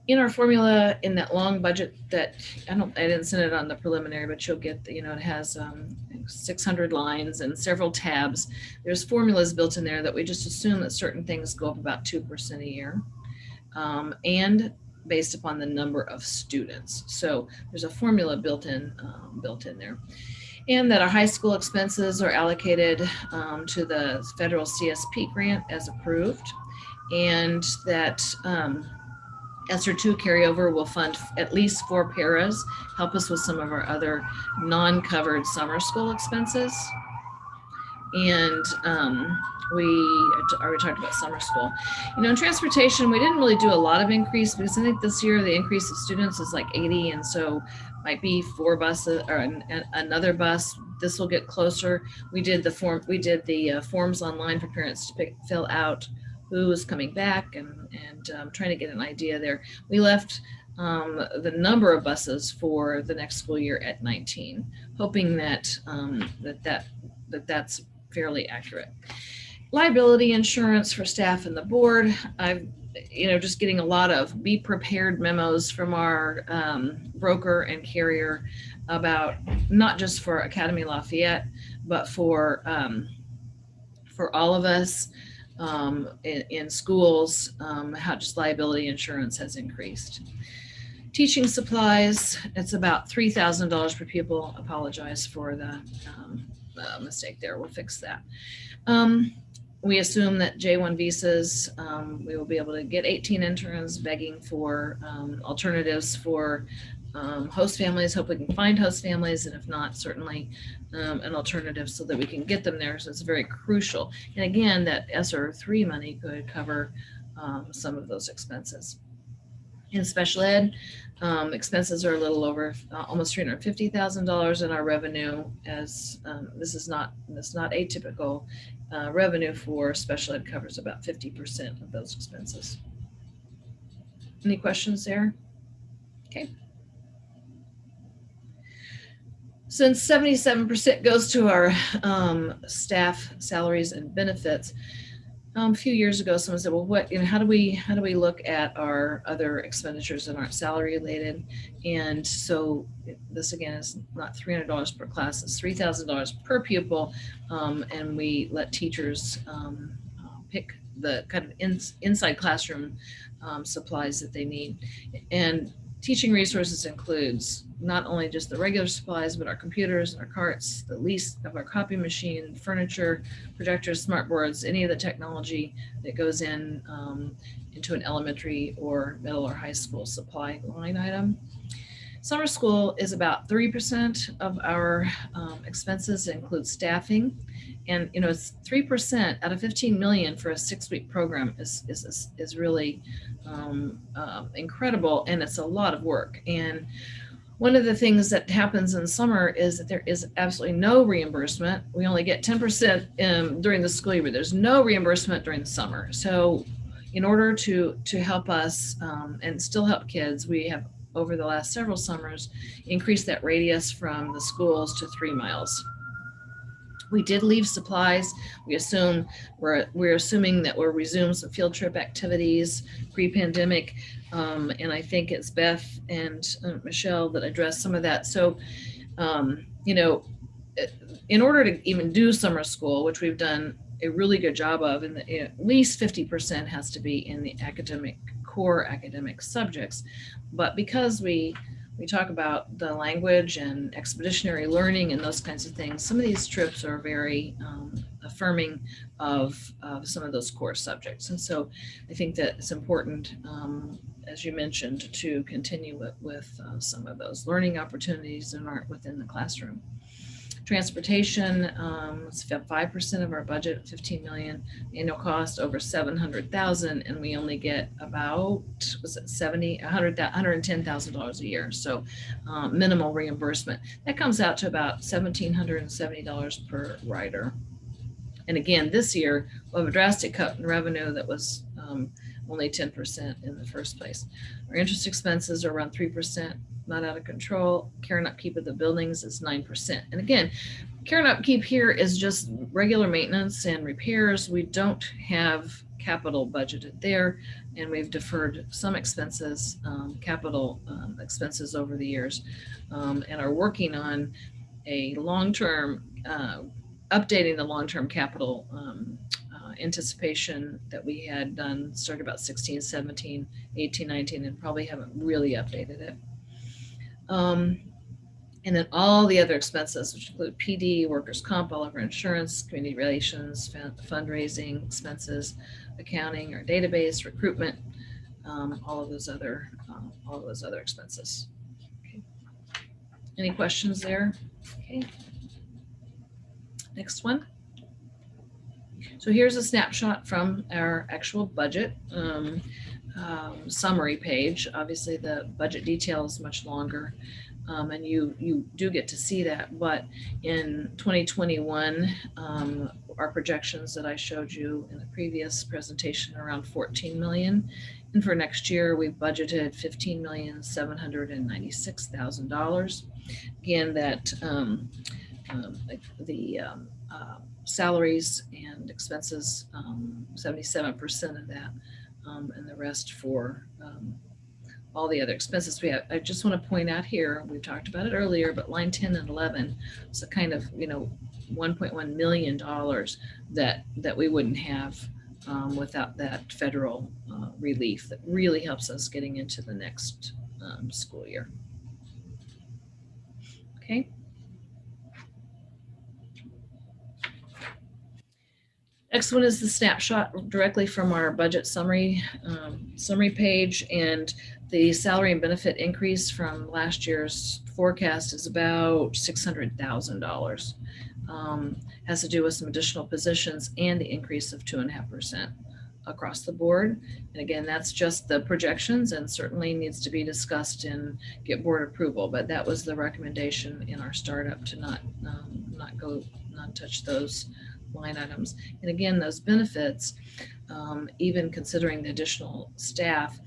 S14: In our formula, in that long budget that I didn't send it on the preliminary, but you'll get, it has 600 lines and several tabs. There's formulas built in there that we just assume that certain things go up about 2% a year. And based upon the number of students. So there's a formula built in there. And that our high school expenses are allocated to the federal CSP grant as approved. And that ESSER 2 carryover will fund at least 4 paras, help us with some of our other non-covered summer school expenses. And we already talked about summer school. In transportation, we didn't really do a lot of increase because I think this year the increase of students is like 80, and so might be 4 buses or another bus. This will get closer. We did the forms online for parents to fill out who is coming back and trying to get an idea there. We left the number of buses for the next school year at 19, hoping that that's fairly accurate. Liability insurance for staff and the board. I've, just getting a lot of be prepared memos from our broker and carrier about not just for Académie Lafayette, but for all of us in schools, how just liability insurance has increased. Teaching supplies, it's about $3,000 per pupil. Apologize for the mistake there. We'll fix that. We assume that J1 visas, we will be able to get 18 interns, begging for alternatives for host families. Hope we can find host families, and if not, certainly an alternative so that we can get them there. So it's very crucial. And again, that ESSER 3 money could cover some of those expenses. In special ed, expenses are a little over almost $350,000 in our revenue, as this is not atypical. Revenue for special ed covers about 50% of those expenses. Any questions there? Okay. Since 77% goes to our staff salaries and benefits, a few years ago, someone said, "Well, how do we look at our other expenditures that aren't salary related?" And so this again is not $300 per class; it's $3,000 per pupil, and we let teachers pick the kind of inside classroom supplies that they need. And teaching resources includes not only just the regular supplies, but our computers and our carts, the lease of our copy machine, furniture, projectors, smart boards, any of the technology that goes into an elementary or middle or high school supply line item. Summer school is about 3% of our expenses. It includes staffing. And it's 3% out of 15 million for a 6-week program is really incredible, and it's a lot of work. And one of the things that happens in summer is that there is absolutely no reimbursement. We only get 10% during the school year, but there's no reimbursement during the summer. So in order to help us and still help kids, we have over the last several summers increased that radius from the schools to 3 miles. We did leave supplies. We're assuming that we'll resume some field trip activities pre-pandemic, and I think it's Beth and Michelle that addressed some of that. So, in order to even do summer school, which we've done a really good job of, and at least 50% has to be in the core academic subjects, but because we talk about the language and expeditionary learning and those kinds of things, some of these trips are very affirming of some of those core subjects. And so I think that it's important, as you mentioned, to continue with some of those learning opportunities that aren't within the classroom. Transportation, it's 5% of our budget, 15 million, annual cost over 700,000, and we only get about, $110,000 a year. So minimal reimbursement. That comes out to about $1,770 per rider. And again, this year, we'll have a drastic cut in revenue that was only 10% in the first place. Our interest expenses are around 3%. Not out of control. Care and upkeep of the buildings is 9%. And again, care and upkeep here is just regular maintenance and repairs. We don't have capital budgeted there, and we've deferred some expenses, capital expenses over the years, and are working on a long-term, updating the long-term capital anticipation that we had done, started about 16, 17, 18, 19, and probably haven't really updated it. And then all the other expenses, which include PD, workers' comp, all of our insurance, community relations, fundraising expenses, accounting, our database, recruitment, all of those other expenses. Okay. Any questions there? Okay. Next one. So here's a snapshot from our actual budget. Summary page. Obviously the budget detail is much longer, and you do get to see that, but in 2021 our projections that I showed you in the previous presentation are around 14 million, And for next year, we've budgeted $15,796,000. Again, that salaries and expenses, 77% of that, and the rest for all the other expenses we have. I just want to point out here, we've talked about it earlier, but line 10 and 11, it's a kind of, $1.1 million that we wouldn't have without that federal relief that really helps us getting into the next school year. Okay. Next one is the snapshot directly from our budget summary page, and the salary and benefit increase from last year's forecast is about $600,000. Has to do with some additional positions and the increase of 2.5% across the board. And again, that's just the projections and certainly needs to be discussed and get board approval. But that was the recommendation in our startup to not touch those line items. And again, those benefits, even considering the additional staff,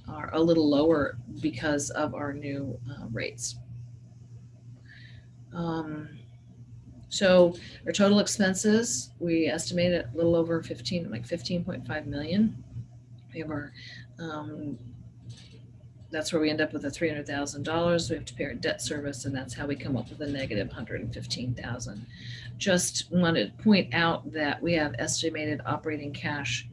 S14: are a little lower because of our new rates. So our total expenses, we estimate a little over 15.5 million. We have our, that's where we end up with the $300,000. We have to pay our debt service, and that's how we come up with a negative $115,000. Just wanted to point out that we have estimated operating cash,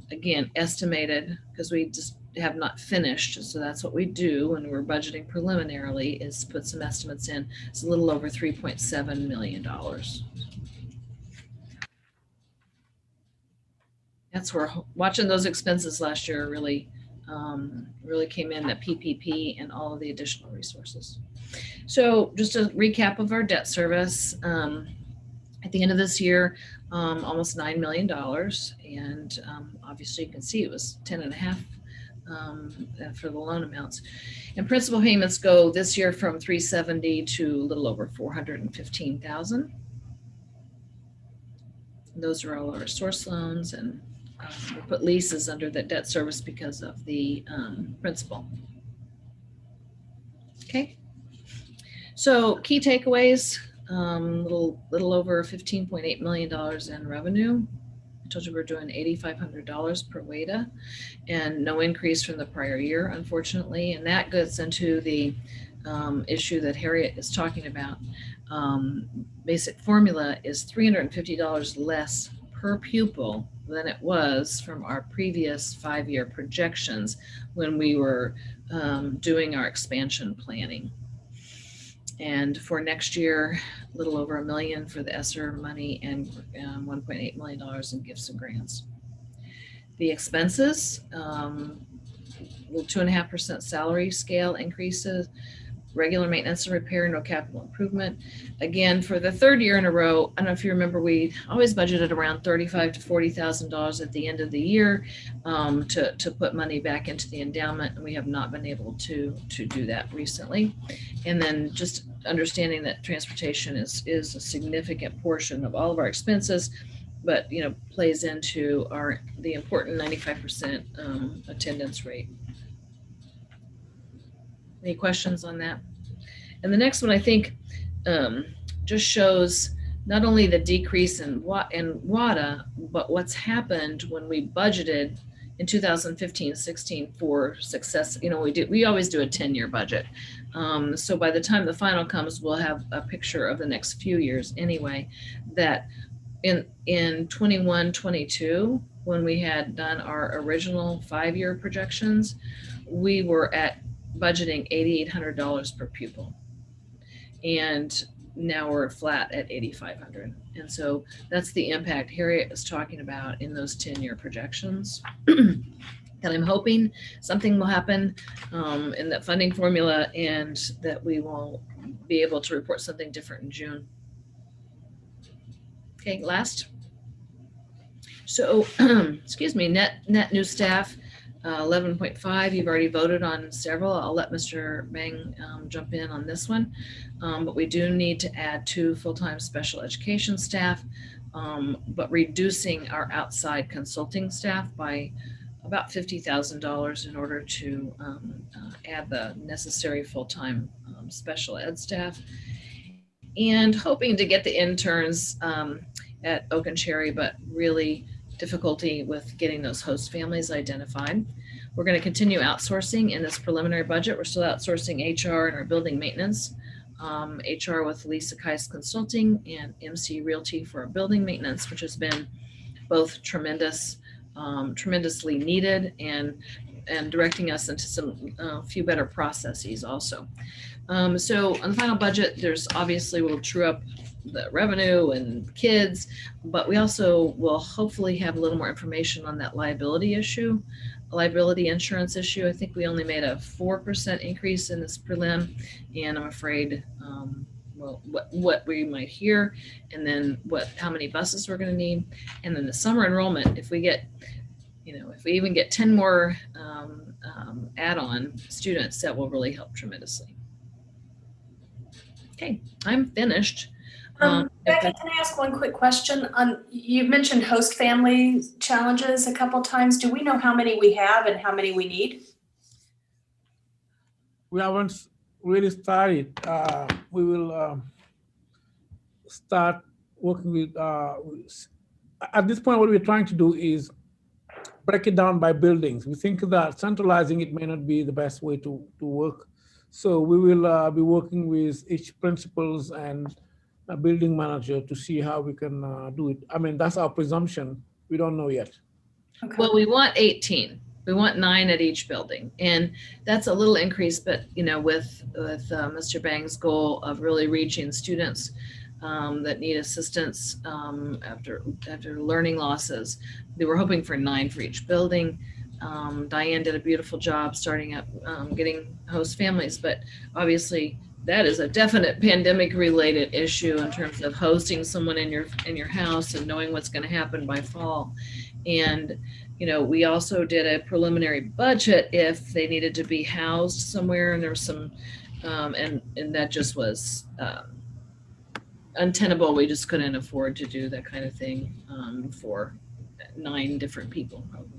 S14: again, estimated, because we just have not finished. So that's what we do when we're budgeting preliminarily, is put some estimates in. It's a little over $3.7 million. That's where watching those expenses last year really came in, that PPP and all of the additional resources. So just a recap of our debt service. At the end of this year, almost $9 million. And obviously you can see it was 10.5 for the loan amounts. And principal payments go this year from 370 to a little over 415,000. Those are all our source loans, and we put leases under that debt service because of the principal. Okay. So key takeaways, little over $15.8 million in revenue. I told you we're doing $8,500 per WADA, and no increase from the prior year, unfortunately. And that gets into the issue that Harriet is talking about. Basic formula is $350 less per pupil than it was from our previous 5-year projections when we were doing our expansion planning. And for next year, a little over $1 million for the ESSER money and $1.8 million in gifts and grants. The expenses, 2.5% salary scale increases, regular maintenance and repair, no capital improvement. Again, for the 3rd year in a row, I don't know if you remember, we always budgeted around $35,000 to $40,000 at the end of the year to put money back into the endowment, and we have not been able to do that recently. And then just understanding that transportation is a significant portion of all of our expenses, but plays into the important 95% attendance rate. Any questions on that? And the next one, I think, just shows not only the decrease in WADA, but what's happened when we budgeted in 2015-16 for success. We always do a 10-year budget. So by the time the final comes, we'll have a picture of the next few years anyway, that in 21-22, when we had done our original 5-year projections, we were at budgeting $8,800 per pupil, and now we're flat at $8,500. And so that's the impact Harriet is talking about in those 10-year projections. And I'm hoping something will happen in that funding formula, and that we will be able to report something different in June. Okay, last. So, excuse me, net new staff, 11.5. You've already voted on several. I'll let Mr. Bang jump in on this one. But we do need to add 2 full-time special education staff, but reducing our outside consulting staff by about $50,000 in order to add the necessary full-time special ed staff, and hoping to get the interns at Oak and Cherry, but really difficulty with getting those host families identified. We're going to continue outsourcing in this preliminary budget. We're still outsourcing HR and our building maintenance. HR with Lisa Kais Consulting and MC Realty for our building maintenance, which has been both tremendous, tremendously needed, and directing us into some few better processes also. So on the final budget, there's obviously we'll true up the revenue and kids, but we also will hopefully have a little more information on that liability insurance issue. I think we only made a 4% increase in this prelim, and I'm afraid well, what we might hear, and then how many buses we're going to need, and then the summer enrollment. If we get, if we even get 10 more add-on students, that will really help tremendously. Okay, I'm finished.
S2: Becky, can I ask one quick question? You've mentioned host family challenges a couple times. Do we know how many we have and how many we need?
S7: We haven't really started. We will start working with, at this point, what we're trying to do is break it down by buildings. We think that centralizing it may not be the best way to work. So we will be working with each principals and a building manager to see how we can do it. I mean, that's our presumption. We don't know yet.
S2: Okay.
S14: Well, we want 18. We want 9 at each building, and that's a little increase. But with Mr. Bang's goal of really reaching students that need assistance after learning losses, they were hoping for 9 for each building. Diane did a beautiful job starting up getting host families, but obviously that is a definite pandemic related issue in terms of hosting someone in your house and knowing what's going to happen by fall. And we also did a preliminary budget if they needed to be housed somewhere, and there was some and that just was untenable. We just couldn't afford to do that kind of thing for 9 different people probably.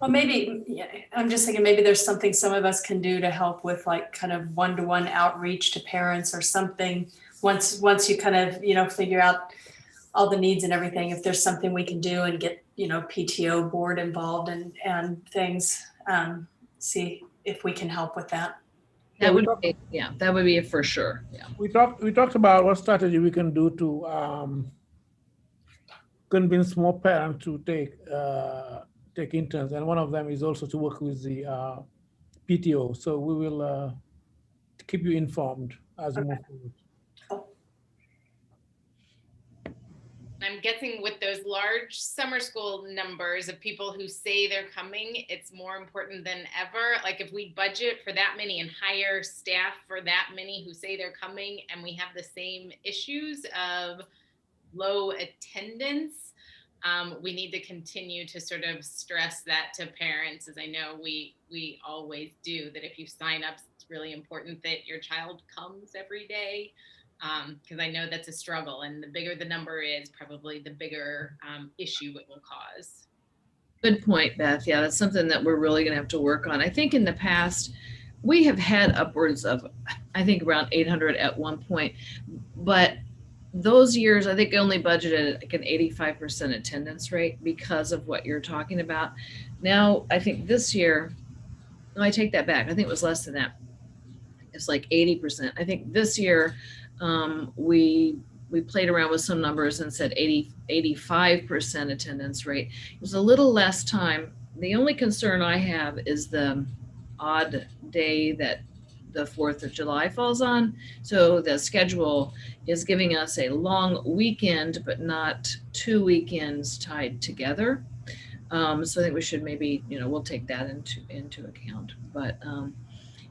S2: Well, maybe, yeah, I'm just thinking maybe there's something some of us can do to help with like kind of one-to-one outreach to parents or something. Once you kind of, figure out all the needs and everything, if there's something we can do and get, PTO board involved and things, see if we can help with that.
S14: That would be for sure. Yeah.
S7: We talked about what strategy we can do to convince more parents to take interns, and one of them is also to work with the PTO. So we will keep you informed as we move forward.
S2: Cool.
S9: I'm guessing with those large summer school numbers of people who say they're coming, it's more important than ever. Like if we budget for that many and hire staff for that many who say they're coming, and we have the same issues of low attendance, we need to continue to sort of stress that to parents, as I know we always do, that if you sign up, it's really important that your child comes every day, because I know that's a struggle, and the bigger the number is, probably the bigger issue it will cause.
S14: Good point, Beth. Yeah, that's something that we're really going to have to work on. I think in the past, we have had upwards of, I think around 800 at one point, but those years, I think I only budgeted like an 85% attendance rate because of what you're talking about. Now, I think this year, no, I take that back. I think it was less than that. It's like 80%. I think this year we played around with some numbers and said 85% attendance rate. It was a little less time. The only concern I have is the odd day that the 4th of July falls on. So the schedule is giving us a long weekend, but not 2 weekends tied together. So I think we should maybe, we'll take that into account. But,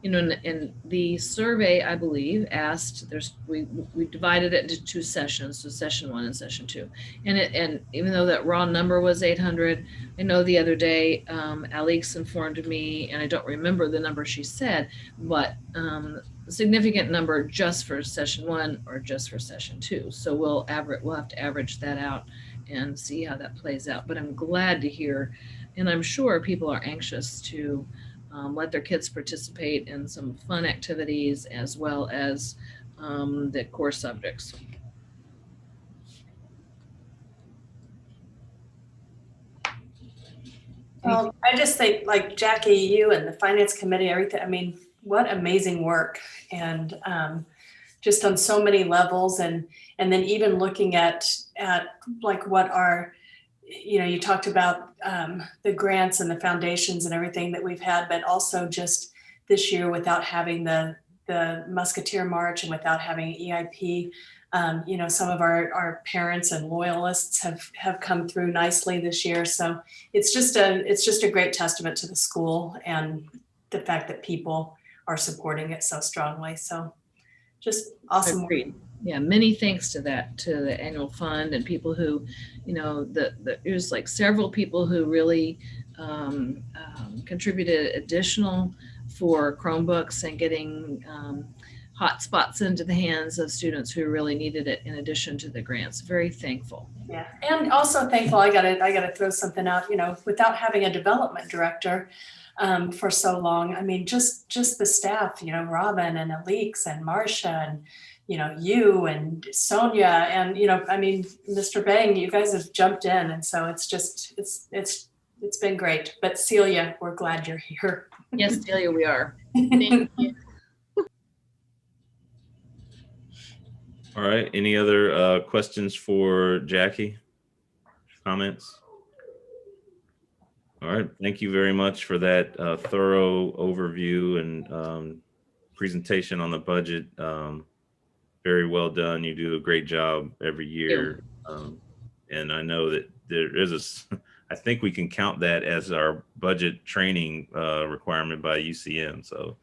S14: and the survey, I believe, asked, we divided it into 2 sessions, so session 1 and session 2. And even though that raw number was 800, I know the other day, Alix informed me, and I don't remember the number she said, but a significant number just for session 1 or just for session 2. So we'll have to average that out and see how that plays out. But I'm glad to hear And I'm sure people are anxious to let their kids participate in some fun activities as well as the core subjects.
S2: Well, I just think like Jackie, you and the finance committee, everything, I mean, what amazing work. And just on so many levels, and then even looking at like what are, you know, you talked about the grants and the foundations and everything that we've had, but also just this year without having the Musketeer March and without having EIP, you know, some of our parents and loyalists have come through nicely this year. So it's just a great testament to the school and the fact that people are supporting it so strongly. So just awesome.
S14: Agreed. Yeah, many thanks to that, to the annual fund and people who, you know, there's like several people who really contributed additional for Chromebooks and getting hotspots into the hands of students who really needed it in addition to the grants. Very thankful.
S2: Yeah, and also thankful, I gotta throw something out, you know, without having a development director for so long, I mean, just the staff, you know, Robin and Alix and Marcia and, you know, you and Sonia and, you know, I mean, Mr. Bang, you guys have jumped in. And so it's just, it's been great. But Celia, we're glad you're here.
S14: Yes, Celia, we are.
S4: Thank you.
S1: All right. Any other questions for Jackie? Comments? All right. Thank you very much for that thorough overview and presentation on the budget. Very well done. You do a great job every year. And I know that there is I think we can count that as our budget training requirement by UCM. So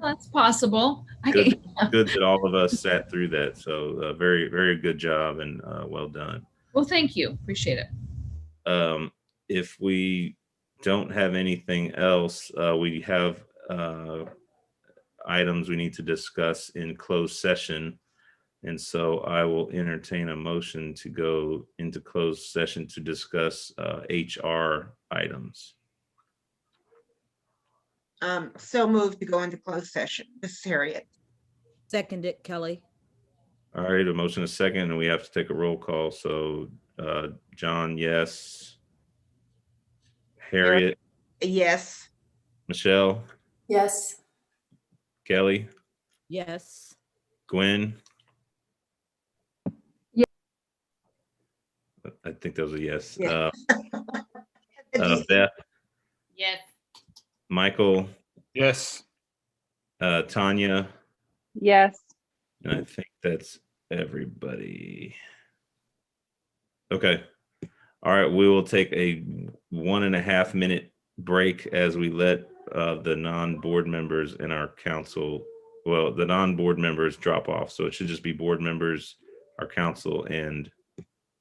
S14: that's possible.
S1: Good that all of us sat through that. So very, very good job and well done.
S14: Well, thank you. Appreciate it.
S1: If we don't have anything else, we have items we need to discuss in closed session. And so I will entertain a motion to go into closed session to discuss HR items.
S8: So moved to go into closed session. This is Harriet.
S15: Second it, Kelly.
S1: All right, a motion is second, and we have to take a roll call. So John, yes. Harriet?
S8: Yes.
S1: Michelle?
S2: Yes.
S1: Kelly?
S15: Yes.
S1: Gwen?
S8: Yeah.
S1: I think that was a yes.
S8: Yeah.
S1: Beth?
S9: Yes.
S1: Michael?
S13: Yes.
S1: Tanya?
S12: Yes.
S1: And I think that's everybody. Okay. All right. We will take a 1.5 minute break as we let the non-board members in our council, well, the non-board members drop off. So it should just be board members, our council, and